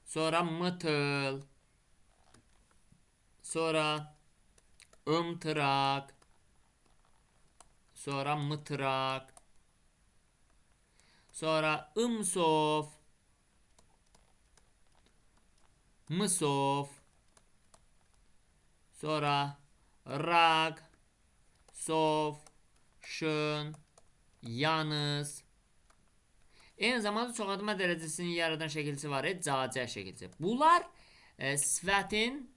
sonra mıtıl, sonra ımtıraq, sonra mıtıraq, sonra ımsof, mısof, sonra raq, sof, şın, yanız. Eyni zamanda çoxaltma dərəcəsini yaradan şəkilçisi var, cacə şəkilçisi. Bunlar sifətin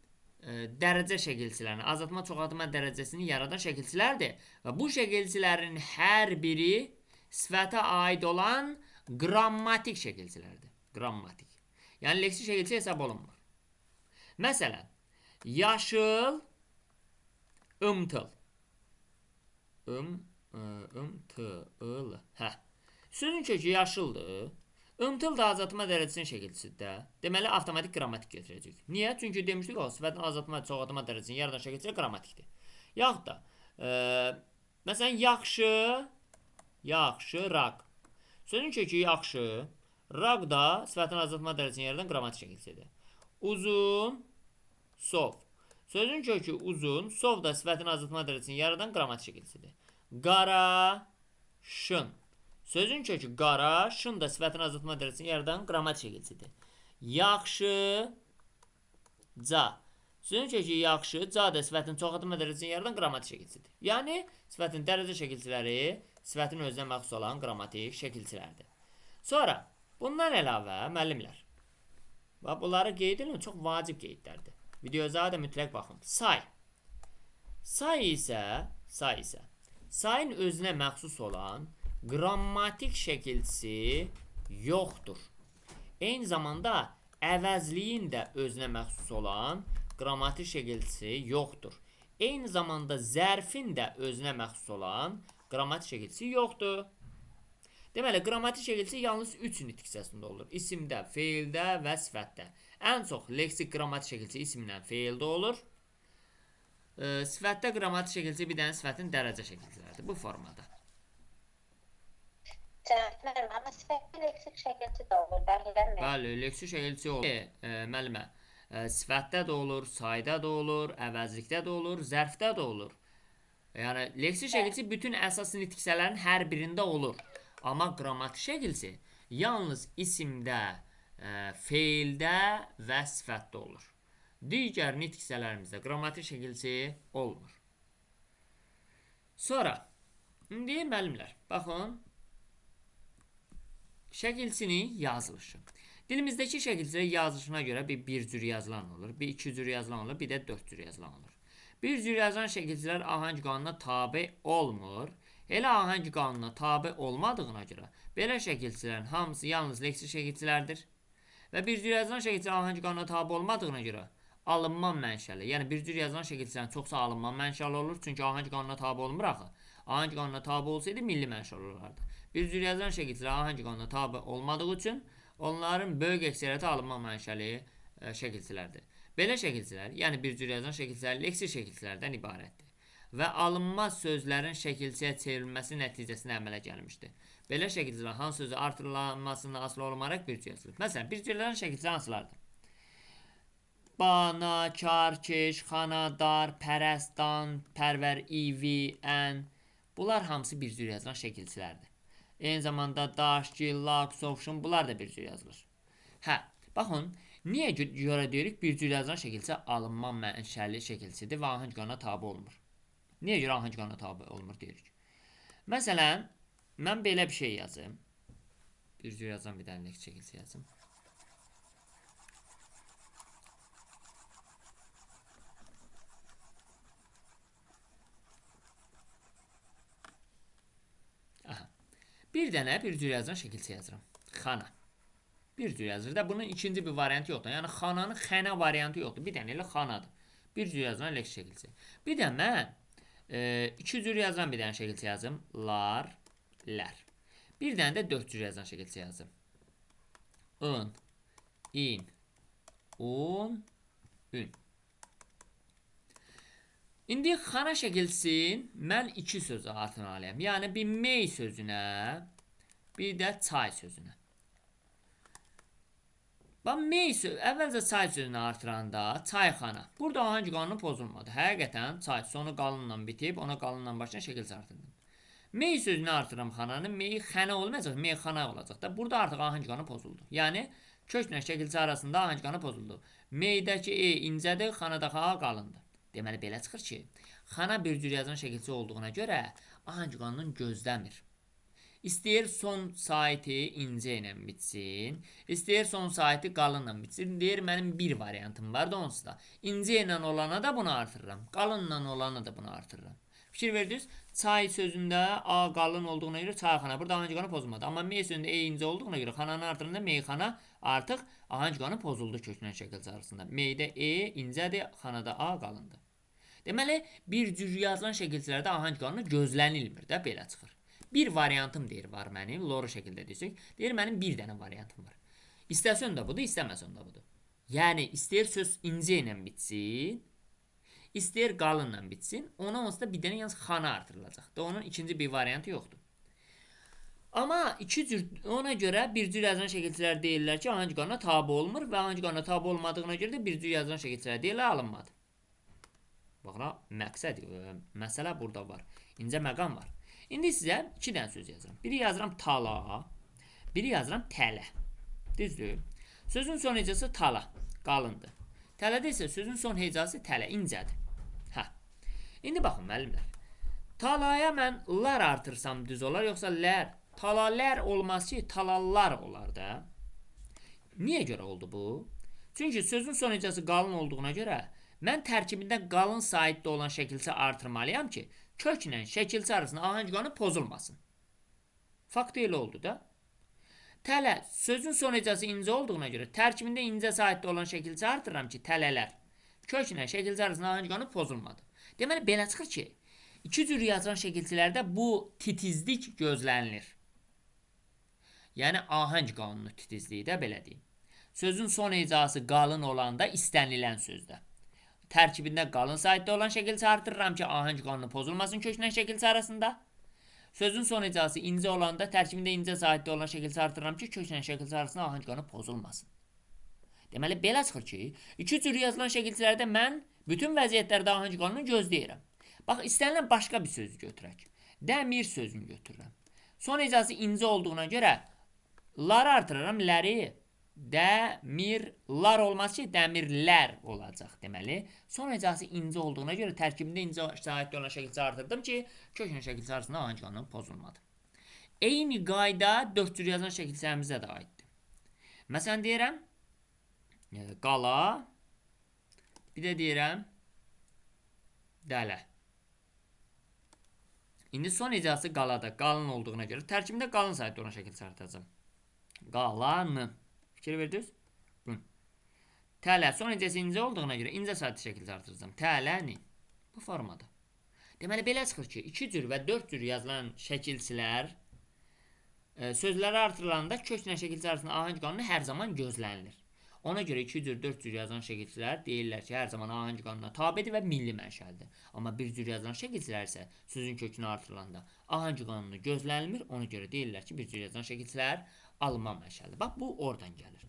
dərəcə şəkilçilərini, azaltma çoxaltma dərəcəsini yaradan şəkilçilərdir. Və bu şəkilçilərin hər biri sifətə aid olan qrammatik şəkilçilərdir. Qrammatik. Yəni leksik şəkilçi hesab olunmur. Məsələn, yaşıl, ımtıl. Imtıl. Sözün kökü yaşıldır. Imtıl da azaltma dərəcəsinin şəkilçisidir. Deməli, avtomatik qrammatik götürəcək. Niyə? Çünki demişdik o, sifətin azaltma, çoxaltma dərəcəsini yaradan şəkilçilər qrammatikdir. Yaxud da, məsələn, yaxşı, yaxşıraq. Sözün kökü yaxşı. Raq da sifətin azaltma dərəcəsini yaradan qrammatik şəkilçisidir. Uzun, sov. Sözün kökü uzun, sov da sifətin azaltma dərəcəsini yaradan qrammatik şəkilçisidir. Qara, şın. Sözün kökü qara, şın da sifətin azaltma dərəcəsini yaradan qrammatik şəkilçisidir. Yaxşı, ca. Sözün kökü yaxşı, ca da sifətin çoxaltma dərəcəsini yaradan qrammatik şəkilçisidir. Yəni, sifətin dərəcə şəkilçiləri sifətin özünə məxsus olan qrammatik şəkilçilərdir. Sonra, bundan əlavə, müəllimlər, bunları qeyd edin, çox vacib qeydlərdir. Videoya da mütləq baxın. Say. Say isə sayın özünə məxsus olan qrammatik şəkilçisi yoxdur. Eyni zamanda əvəzliyin də özünə məxsus olan qrammatik şəkilçisi yoxdur. Eyni zamanda zərfin də özünə məxsus olan qrammatik şəkilçisi yoxdur. Deməli, qrammatik şəkilçisi yalnız 3 nitq hissəsində olur. İsimdə, feildə və sifətdə. Ən çox leksik qrammatik şəkilçisi isimlə feildə olur. Sifətdə qrammatik şəkilçisi bir dənə sifətin dərəcə şəkilçiləridir. Bu formada. Amma sifətdə leksik şəkilçi də olur, dəxilənmi? Bəli, leksik şəkilçi olur. Müəllimə, sifətdə də olur, sayda da olur, əvəzlikdə də olur, zərfdə də olur. Yəni, leksik şəkilçi bütün əsas nitq hissələrin hər birində olur. Amma qrammatik şəkilçi yalnız isimdə, feildə və sifətdə olur. Digər nitq hissələrimizdə qrammatik şəkilçi olmur. Sonra, indi müəllimlər, baxın, şəkilçinin yazılışı. Dilimizdəki şəkilçilər yazılışına görə bir cür yazılan olur, bir iki cür yazılan olur, bir də 4 cür yazılan olur. Bir cür yazılan şəkilçilər ahəng qanununa tabe olmur. Elə ahəng qanununa tabe olmadığına görə belə şəkilçilərin hamısı yalnız leksik şəkilçilərdir. Və bir cür yazılan şəkilçilər ahəng qanununa tabe olmadığına görə alınma mənşəli. Yəni bir cür yazılan şəkilçilərin çoxsa alınma mənşəli olur. Çünki ahəng qanununa tabe olmur axı. Ahəng qanununa tabe olsaydı milli mənşəli olardı. Bir cür yazılan şəkilçilər ahəng qanununa tabe olmadığı üçün onların böyük əksəriyyəti alınma mənşəli şəkilçilərdir. Belə şəkilçilər, yəni bir cür yazılan şəkilçilər leksik şəkilçilərdən ibarətdir və alınma sözlərin şəkilçiyə çevrilməsi nəticəsində əmələ gəlmişdir. Belə şəkilçilər hansı sözü artırılmasından asılı olmayaraq bir cür yazılır. Məsələn, bir cür yazılan şəkilçilər hansılardır? Bana, karkeş, xanadar, pərəstan, pərvər, ivi, ən. Bunlar hamısı bir cür yazılan şəkilçilərdir. Eyni zamanda daşgil, laq, sovşun, bunlar da bir cür yazılır. Hə, baxın, niyə görə deyirik bir cür yazılan şəkilçi alınma mənşəli şəkilçidir və ahəng qanuna tabe olmur? Niyə görə ahəng qanuna tabe olmur deyirik? Məsələn, mən belə bir şey yazım. Bir cür yazan bir dənə leksik şəkilçi yazım. Bir dənə bir cür yazılan şəkilçi yazıram. Xana. Bir cür yazır da bunun ikinci bir variantı yoxdur. Yəni xananın xənə variantı yoxdur. Bir dənə elə xanadır. Bir cür yazılan leksik şəkilçi. Bir də mən iki cür yazılan bir dənə şəkilçi yazım. Lar, lər. Bir dənə də 4 cür yazılan şəkilçi yazım. In, in, un, ün. İndi xana şəkilçisinin mən iki sözü artırmalıyam. Yəni bir mey sözünə, bir də çay sözünə. Əvvəlcə çay sözünü artıranda çayxana. Burada ahəng qanunu pozulmadı. Həqiqətən çay sonu qalınla bitib, ona qalınla başlayan şəkilçi artırdım. Mey sözünü artıram xananı, mey xənə olmayacaq, mey xana olacaq da. Burada artıq ahəng qanunu pozuldu. Yəni köklə şəkilçi arasında ahəng qanunu pozuldu. Meydəki e incədir, xanadakı a qalındır. Deməli, belə çıxır ki, xana bir cür yazılan şəkilçi olduğuna görə ahəng qanunun gözləmir. İstəyir son saiti incə ilə bitsin, istəyir son saiti qalınla bitsin. Deyir, mənim bir variantım var da onsuz da. İncə ilə olana da bunu artırıram, qalınla olana da bunu artırıram. Fikir verdiniz, çay sözündə a qalın olduğuna görə çayxana. Burada ahəng qanunu pozulmadı. Amma mey sözündə e incə olduğuna görə xananı artırında meyxana artıq ahəng qanunu pozuldu köklə şəkilçi arasında. Meydə e incədir, xanada a qalındır. Deməli, bir cür yazılan şəkilçilərdə ahəng qanunu gözlənilmir də, belə çıxır. Bir variantım deyir var mənim, loru şəkildə desək. Deyir, mənim bir dənə variantım var. İstəsən də budur, istəməsən də budur. Yəni, istəyir söz incə ilə bitsin, istəyir qalınla bitsin, ona onsuz da bir dənə yalnız xana artırılacaq. Da onun ikinci bir variantı yoxdur. Amma iki cür ona görə bir cür yazılan şəkilçilər deyirlər ki, hangi qanuna tabe olmur və hangi qanuna tabe olmadığına görə də bir cür yazılan şəkilçilər deyirlər alınmadı. Baxın, məqsəd, məsələ burada var. İncə məqam var. İndi sizə 2 dənə söz yazıram. Biri yazıram tala, biri yazıram tələ. Düzdür? Sözün son hecası tala, qalındır. Tələdə isə sözün son hecası tələ, incədir. Hə. İndi baxın müəllimlər. Talaya mən lar artırsam düz olar, yoxsa lər? Talalər olmaz ki, talallar olar da. Niyə görə oldu bu? Çünki sözün son hecası qalın olduğuna görə mən tərkibində qalın saitdə olan şəkilçi artırmalıyam ki, köklə şəkilçi arasında ahəng qanunu pozulmasın. Fakt elə oldu da. Tələ sözün son hecası incə olduğuna görə tərkibində incə saitdə olan şəkilçi artırıram ki, tələlər köklə şəkilçi arasında ahəng qanunu pozulmadı. Deməli belə çıxır ki, iki cür yazılan şəkilçilərdə bu titizlik gözlənilir. Yəni ahəng qanunu titizliyi də belə deyim. Sözün son hecası qalın olanda istənilən sözdə. Tərkibində qalın saitdə olan şəkilçi artırıram ki, ahəng qanunu pozulmasın köklə şəkilçi arasında. Sözün son hecası incə olanda tərkibində incə saitdə olan şəkilçi artırıram ki, köklə şəkilçi arasında ahəng qanunu pozulmasın. Deməli belə çıxır ki, iki cür yazılan şəkilçilərdə mən bütün vəziyyətlərdə ahəng qanunu gözləyirəm. Bax, istənilən başqa bir sözü götürək. Dəmir sözünü götürürəm. Son hecası incə olduğuna görə lar artırıram, ləri. Dəmirlar olmaz ki, dəmirlər olacaq deməli. Son hecası incə olduğuna görə tərkibində incə saitdə olan şəkilçi artırdım ki, köklə şəkilçi arasında ahəng qanunu pozulmadı. Eyni qayda 4 cür yazılan şəkilçilərimizə də aiddir. Məsələn deyirəm qala, bir də deyirəm dələ. İndi son hecası qalada, qalın olduğuna görə tərkibində qalın saitdə olan şəkilçi artıracağım. Qalanı. Fikir verdiniz? Tələ son hecəsi incə olduğuna görə incə saitdə şəkildə artıracağım. Tələni. Bu formada. Deməli belə çıxır ki, 2 cür və 4 cür yazılan şəkilçilər sözləri artırılanda köklə şəkilçi arasında ahəng qanunu hər zaman gözlənilir. Ona görə 2 cür, 4 cür yazılan şəkilçilər deyirlər ki, hər zaman ahəng qanununa tabedir və milli mənşəlidir. Amma bir cür yazılan şəkilçilər isə sözün kökünü artırılanda ahəng qanunu gözlənilmir. Ona görə deyirlər ki, bir cür yazılan şəkilçilər alınma mənşəlidir. Bax, bu oradan gəlir.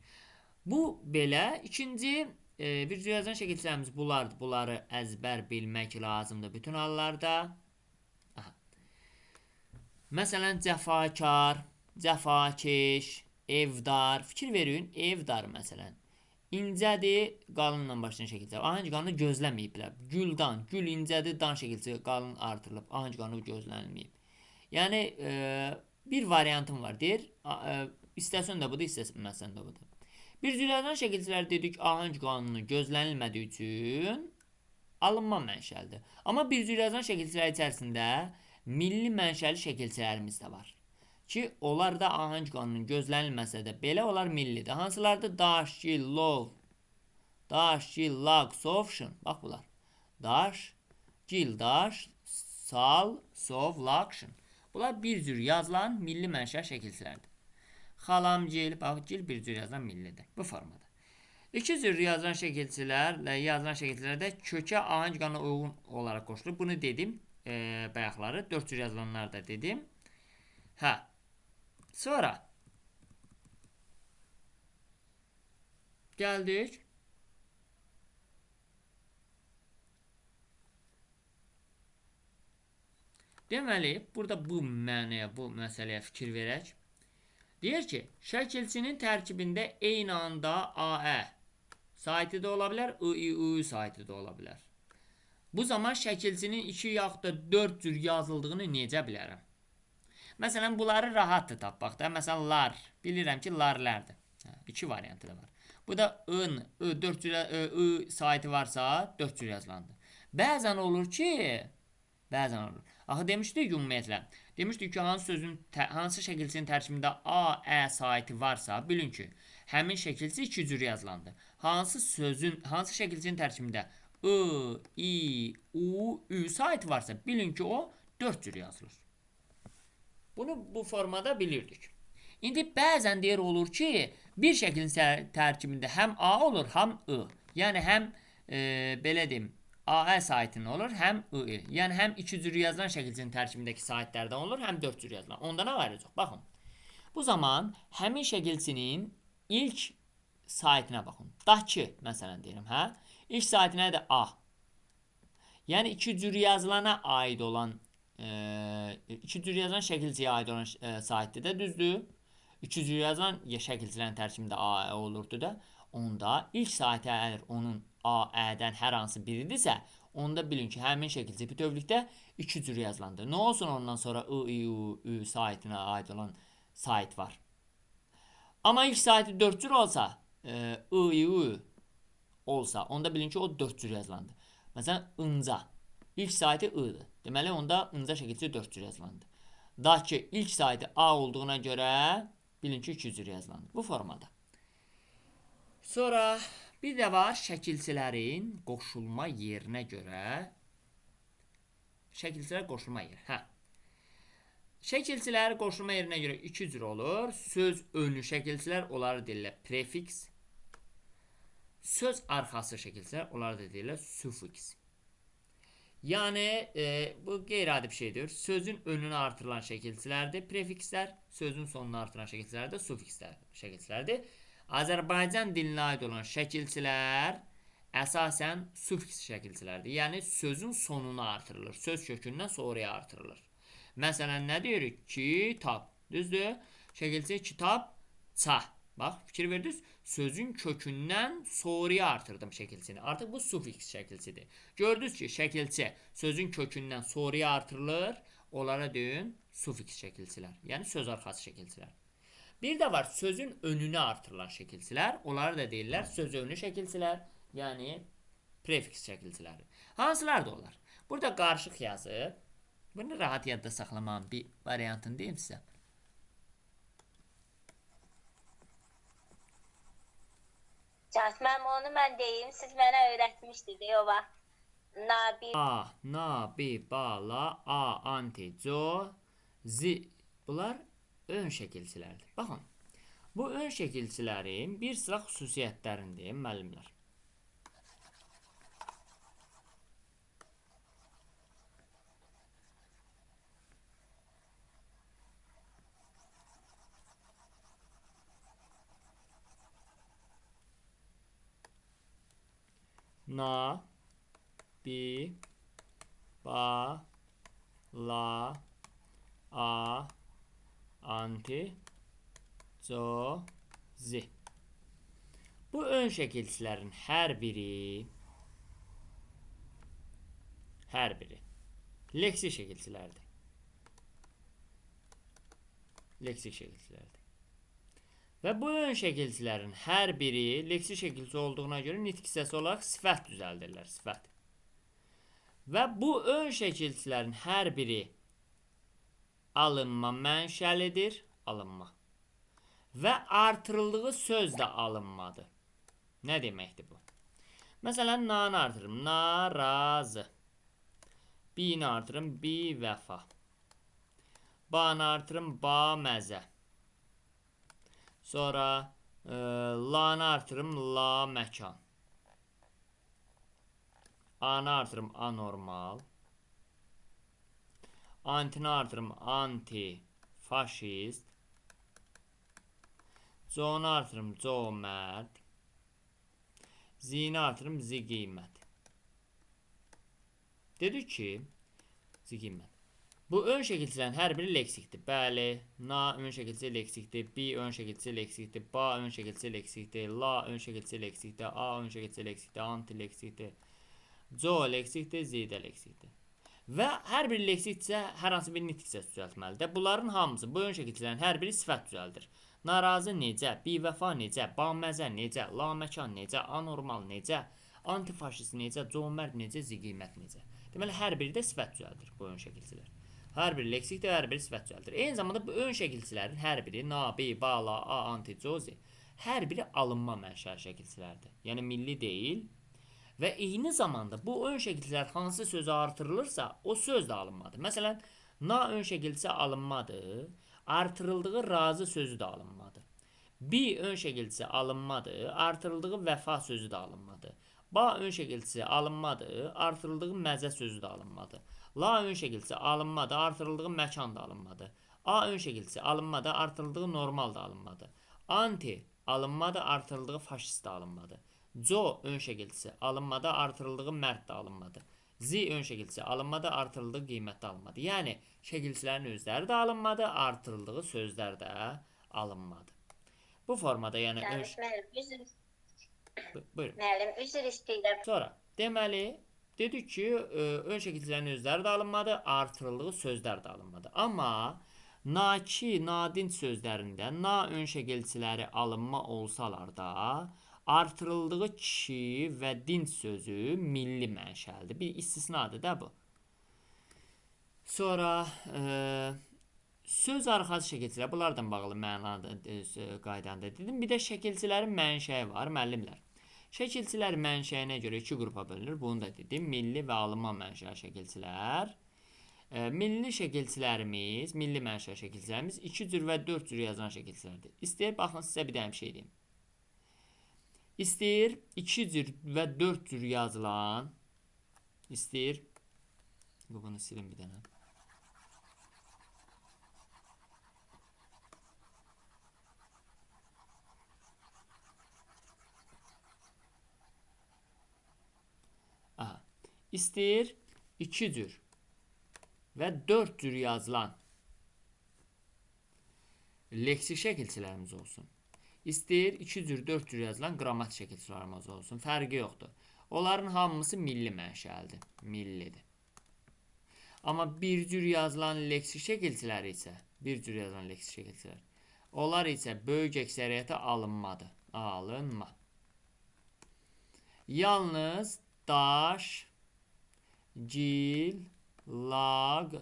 Bu belə. İkinci bir cür yazılan şəkilçilərimiz bunlardır. Bunları əzbər bilmək lazımdır bütün hallarda. Aha. Məsələn, cəfakar, cəfakeş, evdar. Fikir verin, evdar məsələn. İncədir, qalınla başlayan şəkilçilər. Ahəng qanunu gözləməyiblər. Güldan, gül incədir, dan şəkilçi qalın artırılıb. Ahəng qanunu gözlənməyib. Yəni, bir variantım var, deyir. İstəsən də budur, istəsən də budur. Bir cür yazılan şəkilçilər dedik, ahəng qanunu gözlənilmədiyi üçün alınma mənşəlidir. Amma bir cür yazılan şəkilçilər içərisində milli mənşəli şəkilçilərimiz də var. Ki, onlar da ahəng qanunun gözlənilməsə də belə onlar millidir. Hansılardır? Daş, gil, lov, daş, gil, lag, sovşun. Bax bunlar. Daş, gil, daş, sal, sov, lagşın. Bunlar bir cür yazılan milli mənşəli şəkilçilərdir. Xalamgil, bax, gil bir cür yazılan millidir. Bu formada. 2 cür yazılan şəkilçilərlə yazılan şəkilçilərdə kökə ahəng qanuna uyğun olaraq qoşulur. Bunu dedim bayaqları. 4 cür yazılanlar da dedim. Hə. Sonra gəldik. Deməli, burada bu mənəyə, bu məsələyə fikir verək. Deyir ki, şəkilçinin tərkibində eyni anda AE saiti də ola bilər, II saiti də ola bilər. Bu zaman şəkilçinin 2 yaxud da 4 cür yazıldığını necə bilərəm? Məsələn, bunları rahatdır tapmaq da. Məsələn, lar. Bilirəm ki, larlərdir. 2 variantı da var. Bu da I saiti varsa 4 cür yazılandır. Bəzən olur ki, axı demişdik ki, ümumiyyətlə, demişdik ki, hansı şəkilçinin tərkibində AE saiti varsa, bilin ki, həmin şəkilçi 2 cür yazılandır. Hansı şəkilçinin tərkibində I, U, Ü saiti varsa, bilin ki, o 4 cür yazılır. Bunu bu formada bilirdik. İndi bəzən deyir olur ki, bir şəklin tərkibində həm A olur, həm I. Yəni, həm, belə deyim, AE saitinin olur, həm I. Yəni, həm 2 cür yazılan şəkilçinin tərkibindəki saitlərdən olur, həm 4 cür yazılan. Onda nə var yox? Baxın. Bu zaman həmin şəkilçinin ilk saytına baxın. Dakı, məsələn deyirəm, hə? İlk saytı nədir? A. Yəni iki cür yazılana aid olan iki cür yazılan şəkilçiyə aid olan saytdır da, düzdür? İki cür yazılan şəkilçilərin tərkibində A olurdu da. Onda ilk saytı əgər onun A, Ədən hər hansı biridirsə, onda bilin ki, həmin şəkilçi bütövlükdə iki cür yazılandır. Nə olsun ondan sonra I, I, U, Ü saytına aid olan sayt var. Amma ilk saytı 4 cür olsa, I, I, U olsa, onda bilin ki, o 4 cür yazılandır. Məsələn, ınca. İlk saytı I-dır. Deməli, onda ınca şəkilçi 4 cür yazılandır. Dakı ilk saytı A olduğuna görə bilin ki, 2 cür yazılandır. Bu formada. Sonra bir də var şəkilçilərin qoşulma yerinə görə. Şəkilçilər qoşulma yeri. Hə. Şəkilçilər qoşulma yerinə görə 2 cür olur. Söz önlü şəkilçilər, onları deyirlər prefiks. Söz arxası şəkilçilər, onları da deyirlər sufiks. Yəni, bu qeyri-adi bir şeydir. Sözün önünə artırılan şəkilçilərdir prefikslər, sözün sonuna artırılan şəkilçilər də sufikslər şəkilçilərdir. Azərbaycan dilinə aid olan şəkilçilər əsasən sufiks şəkilçilərdir. Yəni, sözün sonuna artırılır, söz kökündən sonraya artırılır. Məsələn, nə deyirik? Kitab, düzdür? Şəkilçi kitab, ça. Bax, fikir verdiniz? Sözün kökündən sonraya artırdım şəkilçini. Artıq bu sufiks şəkilçidir. Gördünüz ki, şəkilçi sözün kökündən sonraya artırılır. Onlara deyin sufiks şəkilçilər. Yəni, söz arxası şəkilçilər. Bir də var sözün önünə artırılan şəkilçilər. Onları da deyirlər söz önlü şəkilçilər. Yəni, prefiks şəkilçiləri. Hansılar da olar? Burada qarışıq yazıb. Bunu rahat yadda saxlamağın bir variantını deyim sizə. Mən onu mən deyim, siz mənə öyrətmişdiniz o vaxt. Nabi. A, na, bi, ba, la, a, anti, co, zi. Bunlar ön şəkilçilərdir. Baxın, bu ön şəkilçilərin bir sıra xüsusiyyətlərini deyim, müəllimlər. Na, bi, ba, la, a, anti, co, zi. Bu ön şəkilçilərin hər biri leksik şəkilçilərdir. Leksik şəkilçilərdir. Və bu ön şəkilçilərin hər biri leksik şəkilçi olduğuna görə nitq hissəsi olaraq sifət düzəldirlər, sifət. Və bu ön şəkilçilərin hər biri alınma mənşəlidir, alınma. Və artırıldığı söz də alınmadır. Nə deməkdir bu? Məsələn, nanı artırım, narazı. Bini artırım, bi vəfa. Banı artırım, ba məzə. Sonra la'nı artırım, la məkan. A'nı artırım, anormal. Antini artırım, anti faşist. C'nu artırım, cömert. Z'ni artırım, ziqiymət. Dedik ki, ziqiymət. Bu ön şəkilçilərin hər biri leksikdir. Bəli, na ön şəkilçi leksikdir, bi ön şəkilçi leksikdir, ba ön şəkilçi leksikdir, la ön şəkilçi leksikdir, a ön şəkilçi leksikdir, anti leksikdir, co leksikdir, zi də leksikdir. Və hər bir leksikdirsə, hər hansı bir nitq hissəsi düzəltməlidir. Bunların hamısı, bu ön şəkilçilərin hər biri sifət düzəldir. Narazı necə, bivəfa necə, baməzə necə, laməkan necə, anormal necə, antifaşist necə, cömert necə, ziqiymət necə. Deməli, hər biri də sifət düzəldir bu ön şəkilçilər. Hər biri leksikdir, hər biri sifət düzəldir. Eyni zamanda bu ön şəkilçilərin hər biri na, bi, ba, la, a, anti, cozi, hər biri alınma mənşəli şəkilçilərdir. Yəni milli deyil. Və eyni zamanda bu ön şəkilçilər hansı sözü artırılırsa, o söz də alınmadır. Məsələn, na ön şəkilçisi alınmadır, artırıldığı razı sözü də alınmadır. Bi ön şəkilçisi alınmadır, artırıldığı vəfa sözü də alınmadır. Ba ön şəkilçisi alınmadır, artırıldığı məzə sözü də alınmadır. La ön şəkilçisi alınmadır, artırıldığı məkan da alınmadır. A ön şəkilçisi alınmadı, artırıldığı normalda alınmadı. Anti alınmadı, artırıldığı faşist alınmadı. Co ön şəkilçisi alınmadı, artırıldığı mərd də alınmadı. Z ön şəkilçisi alınmadı, artırıldığı qiymətdə alınmadı. Yəni şəkilçilərin özləri də alınmadı, artırıldığı sözlər də alınmadı. Bu formada yəni buyurun. Müəllim, üzr istəyirəm. Sonra deməli dedik ki, ön şəkilçilərin özləri də alınmadı, artırıldığı sözlər də alınmadı. Amma naki, nadinc sözlərində na ön şəkilçiləri alınma olsalar da, artırıldığı kişi və dinc sözü milli mənşəlidir. Bir istisnadır da bu. Sonra söz arxası şəkilçilər, bunlardan bağlı mənada qaydanda dedim. Bir də şəkilçilərin mənşəyi var, müəllimlər. Şəkilçilər mənşəyinə görə iki qrupa bölünür. Bunu da dedim. Milli və alman mənşəli şəkilçilər. Milli şəkilçilərimiz, milli mənşəli şəkilçilərimiz 2 cür və 4 cür yazılan şəkilçilərdir. İstəyir, baxın sizə bir dənə bir şey deyim. İstəyir 2 cür və 4 cür yazılan, istəyir, bunu silin bir dənə. Aha. İstəyir 2 cür və 4 cür yazılan leksik şəkilçilərimiz olsun. İstəyir 2 cür, 4 cür yazılan qrammatik şəkilçilərimiz olsun. Fərqi yoxdur. Onların hamısı milli mənşəlidir. Millidir. Amma bir cür yazılan leksik şəkilçilər isə, onlar isə böyük əksəriyyətə alınmadı. Alınma. Yalnız daş, gil, lag,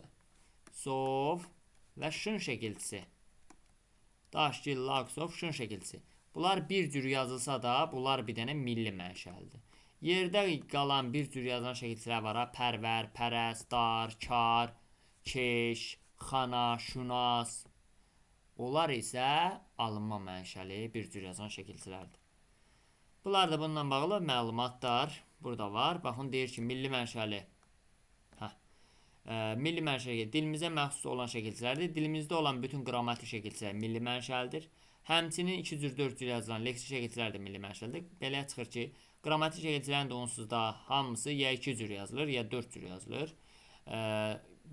sov və şun şəkilçisi. Daş, gil, lag, sov, şun şəkilçisi. Bunlar bir cür yazılsa da, bunlar bir dənə milli mənşəlidir. Yerdə qalan bir cür yazılan şəkilçilər var. Pərvər, pərəz, dar, kar, keş, xana, şunas. Onlar isə alınma mənşəli bir cür yazılan şəkilçilərdir. Bunlar da bununla bağlı məlumatlar burada var. Baxın, deyir ki, milli mənşəli. Milli mənşəli dilimizə məxsus olan şəkilçilərdir. Dilimizdə olan bütün qrammatik şəkilçilər milli mənşəlidir. Həmçinin 2 cür, 4 cür yazılan leksik şəkilçilər də milli mənşəlidir. Belə çıxır ki, qrammatik şəkilçilərin də onsuz da hamısı ya 2 cür yazılır, ya 4 cür yazılır.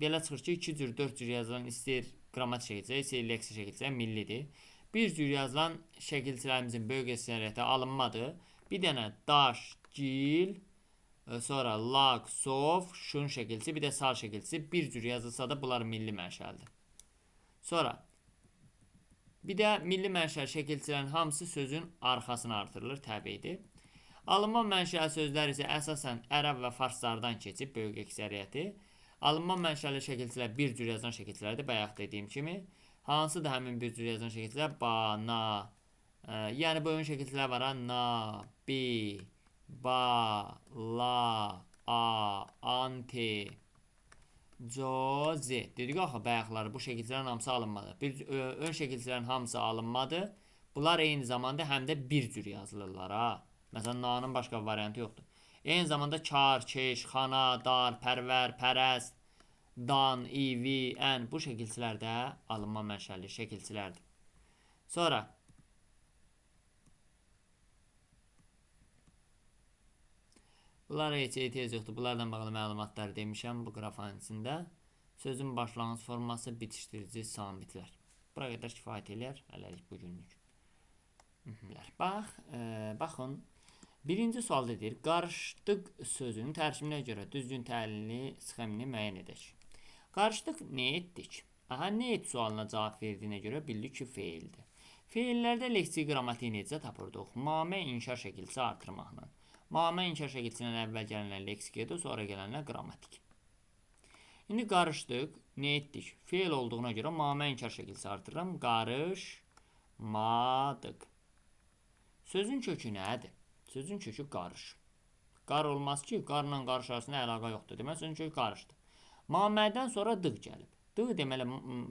Belə çıxır ki, 2 cür, 4 cür yazılan istəyir qrammatik şəkilçilər, istəyir leksik şəkilçilər millidir. Bir cür yazılan şəkilçilərimizin böyük əksəriyyəti alınmadı. Bir dənə daş, gil, sonra lag, sov, şun şəkilçisi, bir də sal şəkilçisi bir cür yazılsa da bunlar milli mənşəlidir. Sonra bir də milli mənşəli şəkilçilərin hamısı sözün arxasına artırılır, təbiidir. Alınma mənşəli sözlər isə əsasən ərəb və farslardan keçib böyük əksəriyyəti. Alınma mənşəli şəkilçilər bir cür yazılan şəkilçilərdir, bayaq dediyim kimi. Hansı da həmin bir cür yazılan şəkilçilər? Ba, na. Yəni bu ön şəkilçilər var. Na, bi, ba, la, a, anti, co, z. Dedik axı bayaqları bu şəkilçilərin hamısı alınmadı. Ön şəkilçilərin hamısı alınmadı. Bunlar eyni zamanda həm də bir cür yazılırlar. Məsələn, na'nın başqa variantı yoxdur. Eyni zamanda kar, keş, xana, dar, pərvər, pərəz, dan, ivi, ən bu şəkilçilər də alınma mənşəli şəkilçilərdir. Sonra bunlara heç ehtiyac yoxdur. Bunlardan bağlı məlumatlar demişəm bu qrafanın içində. Sözün başlanğıc forması, bitişdirici, samitlər. Bura qədər kifayət eləyər hələlik bugünlük. Baxın, birinci sualda deyir, qarışdıq sözünün tərkiminə görə düzgün təhlilini, sxemini müəyyən edək. Qarışdıq nə etdik? Nə et sualına cavab verdiyinə görə bildik ki, feildir. Feillərdə leksik qrammatiyi necə tapırdıq? Mamə inşa şəkilçisi artırmaqla. Mamə inşa şəkilçisindən əvvəl gələnlər leksik edir, sonra gələnlər qrammatik. İndi qarışdıq, nə etdik? Feil olduğuna görə mamə inşa şəkilçisi artırıram. Qarışmadıq. Sözün kökü nədir? Sözün kökü qarış. Qar olmaz ki, qarla qarış arasında əlaqə yoxdur. Demək, sözün kökü qarışdır. Mamədən sonra dıq gəlib. Dıq deməli,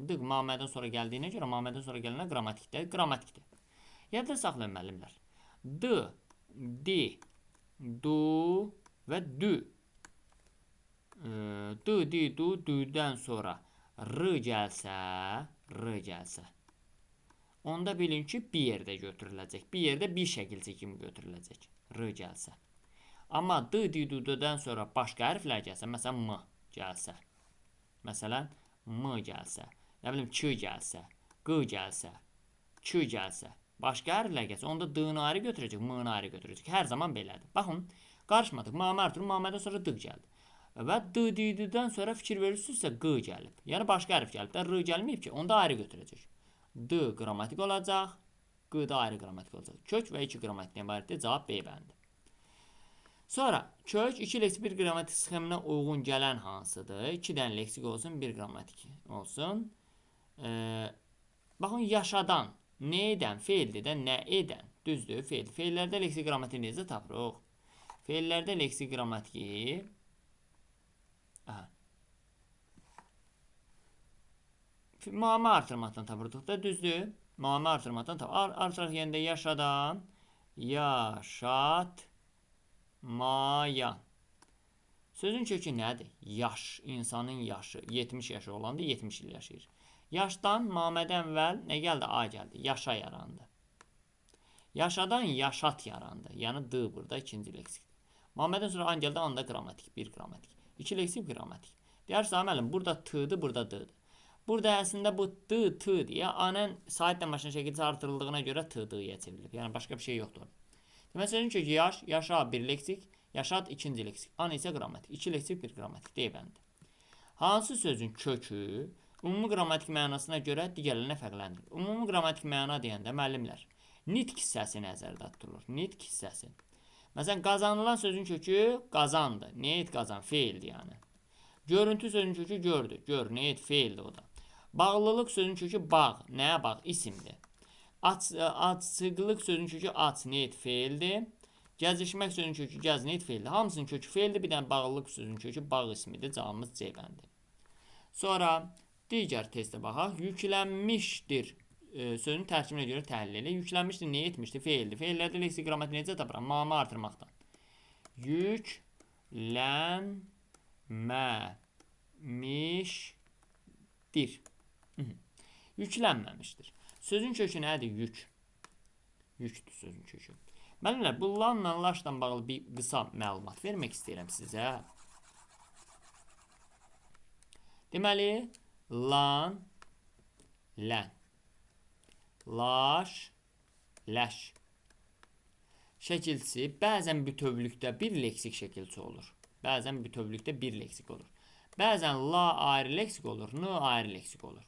dıq mamədən sonra gəldiyinə görə mamədən sonra gələnlər qrammatikdir. Qrammatikdir. Yadda saxlayın müəllimlər. D, di, du və dü. D, di, du, düdən sonra r gəlsə, onda bilin ki, bir yerdə götürüləcək. Bir yerdə bir şəkilçi kimi götürüləcək. R gəlsə. Amma d, d, d-dən sonra başqa hərflər gəlsə, məsələn, m gəlsə. Məsələn, m gəlsə. Nə bilim, ç gəlsə, q gəlsə, q gəlsə. Başqa hərflər gəlsə, onda d-nı ayrı götürəcək, m-nı ayrı götürəcək. Hər zaman belədir. Baxın, qarışmadıq. M-mə artır, m-mədən sonra d gəldi. Və d, d, d-dən sonra fikir verirsinizsə q gəlib. Yəni, başqa hərf gəlib də r gəlməyib ki, onda ayrı götürəcək. D qrammatik olacaq, Q da ayrı qrammatik olacaq. Kök və 2 qrammatikdən ibarətdir. Cavab B bəndi. Sonra kök 2 leksik 1 qrammatik sxeminə uyğun gələn hansıdır? 2 dənə leksik olsun, 1 qrammatik olsun. Baxın, yaşadan, nə edən, feildir də, nə edən. Düzdür, feil. Feillərdə leksik qrammatik necə tapırıq? Feillərdə leksik qrammatiki müəmə artırmaqdan tapırdıq da, düzdür? Müəmə artırmaqdan tapırdıq. Artıraq yerində yaşadan, yaşatmayan. Sözün kökü nədir? Yaş, insanın yaşı. 70 yaşı olanda 70 il yaşayır. Yaşdan, müəmmədən əvvəl nə gəldi? A gəldi. Yaşa yarandı. Yaşadan yaşat yarandı. Yəni D burada ikinci leksikdir. Müəmmədən sonra an gəldi, anda qrammatik, 1 qrammatik. 2 leksik, 1 qrammatik. Deyərsə, müəllim, burada T'dir, burada D-dir. Burada əslində bu D, T deyə anın saitlə maşın şəkildə artırıldığına görə T, D-yə çevrilib. Yəni, başqa bir şey yoxdur. Demək, sözün kökü yaş, yaşa 1 leksik, yaşat 2-ci leksik. An isə qrammatik. 2 leksik, 1 qrammatik. Deyəbəndi. Hansı sözün kökü ümumi qrammatik mənasına görə digərlərinə fərqləndirir? Ümumi qrammatik məna deyəndə, müəllimlər, nitq hissəsi nəzərdə tutulur. Nitq hissəsi. Məsələn, qazanılan sözün kökü qazandı. Neyt qazan? Feildir, yəni. Görüntü sözün kökü gördü. Gör, neyt? Feildir o da. Bağlılıq sözün kökü bağ. Nəyə bağ? İsimdir. Açıqlıq sözün kökü aç, neyt? Feildir. Gəzişmək sözün kökü gəz, neyt? Feildir. Hamısının kökü feildir. Bir dənə bağlılıq sözün kökü bağ ismidir. Cavabımız C bəndi. Sonra digər testə baxaq. Yüklənmişdir sözün tərkibinə görə təhlil elə. Yüklənmişdir, nə etmişdir? Feildir. Feillərdə leksik qrammatik necə tapıram? Müəmə artırmaqdan. Yüklənməmişdir. Yüklənməmişdir. Sözün kökü nədir? Yük. Yükdür sözün kökü. Müəllimlər, bu lanla laşla bağlı bir qısa məlumat vermək istəyirəm sizə. Deməli, lan, lən, laş, ləş. Şəkilçisi bəzən bütövlükdə bir leksik şəkilçi olur. Bəzən bütövlükdə bir leksik olur. Bəzən la ayrı leksik olur, n ayrı leksik olur.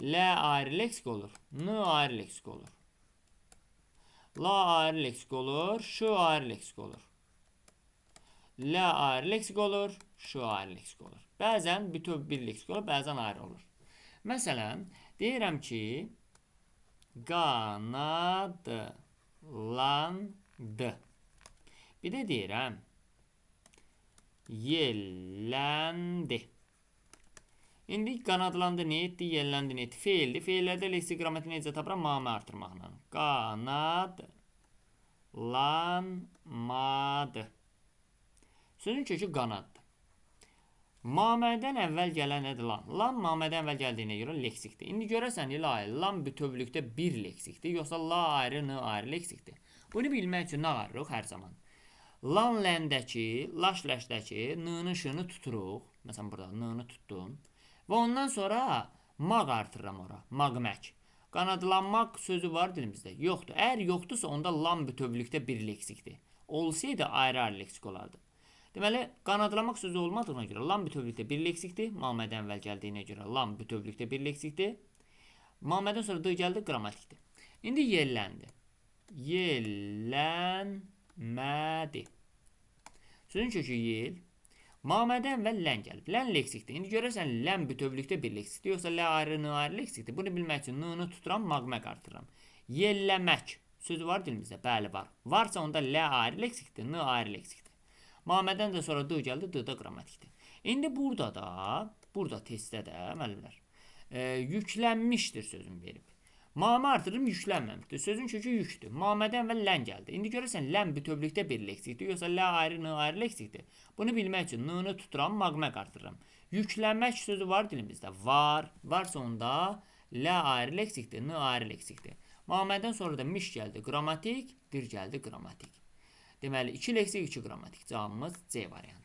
L ayrı leksik olur, n ayrı leksik olur. La ayrı leksik olur, ş ayrı leksik olur. L ayrı leksik olur, ş ayrı leksik olur. Bəzən bütöv bir leksik olur, bəzən ayrı olur. Məsələn, deyirəm ki, qanadlandı. Bir də deyirəm, yelləndi. İndi qanadlandı, nə etdi? Yelləndi, nə etdi? Feildir. Feillərdə leksik qrammatik necə tapıram? Müəmə artırmaqla. Qanadlanmadı. Sözün kökü qanaddır. Müəmmədən əvvəl gələn nədir? Lan. Lan müəmmədən əvvəl gəldiyinə görə leksikdir. İndi görəsən, lan bütövlükdə bir leksikdir, yoxsa la ayrı, n ayrı leksikdir. Bunu bilmək üçün nə ararıq hər zaman? Lan ləndəki, laş ləşdəki n-nı şını tuturuq. Məsələn, burada n-nı tutdum. Və ondan sonra maq artırıram ora. Maqmək. Qanadlanmaq sözü var dilimizdə. Yoxdur. Əgər yoxdursa, onda lan bütövlükdə bir leksikdir. Olsaydı ayrı-ayrı leksik olardı. Deməli, qanadlanmaq sözü olmadığına görə lan bütövlükdə bir leksikdir. Müəmmədən əvvəl gəldiyinə görə lan bütövlükdə bir leksikdir. Müəmmədən sonra d gəldi, qrammatikdir. İndi yelləndi. Yellənmədi. Sözün kökü yel. Müəmmədən əvvəl lən gəlib. Lən leksikdir. İndi görərsən, lən bütövlükdə bir leksikdir. Yoxsa lə ayrı, n ayrı leksikdir. Bunu bilmək üçün n-nı tuturam, maqmək artırıram. Yelləmək sözü var dilimizdə? Bəli, var. Varsa onda lə ayrı leksikdir, n ayrı leksikdir. Müəmmədən də sonra d gəldi, d da qrammatikdir. İndi burada da, burada testdə də, müəllimlər, yüklənmişdir sözünü verib. Mame artırım yüklənməmişdir. Sözün kökü yükdür. Mamədən və lən gəldi. İndi görürsən lən bütövlükdə bir leksikdir, yoxsa lə ayrı, n ayrı leksikdir. Bunu bilmək üçün n-nı tuturam, maqmaq artırıram. Yüklənmək sözü var dilimizdə. Var. Varsa onda lə ayrı leksikdir, n ayrı leksikdir. Mamədən sonra da miş gəldi, qrammatik, dir gəldi, qrammatik. Deməli, 2 leksik, 2 qrammatik. Cavabımız C variantı.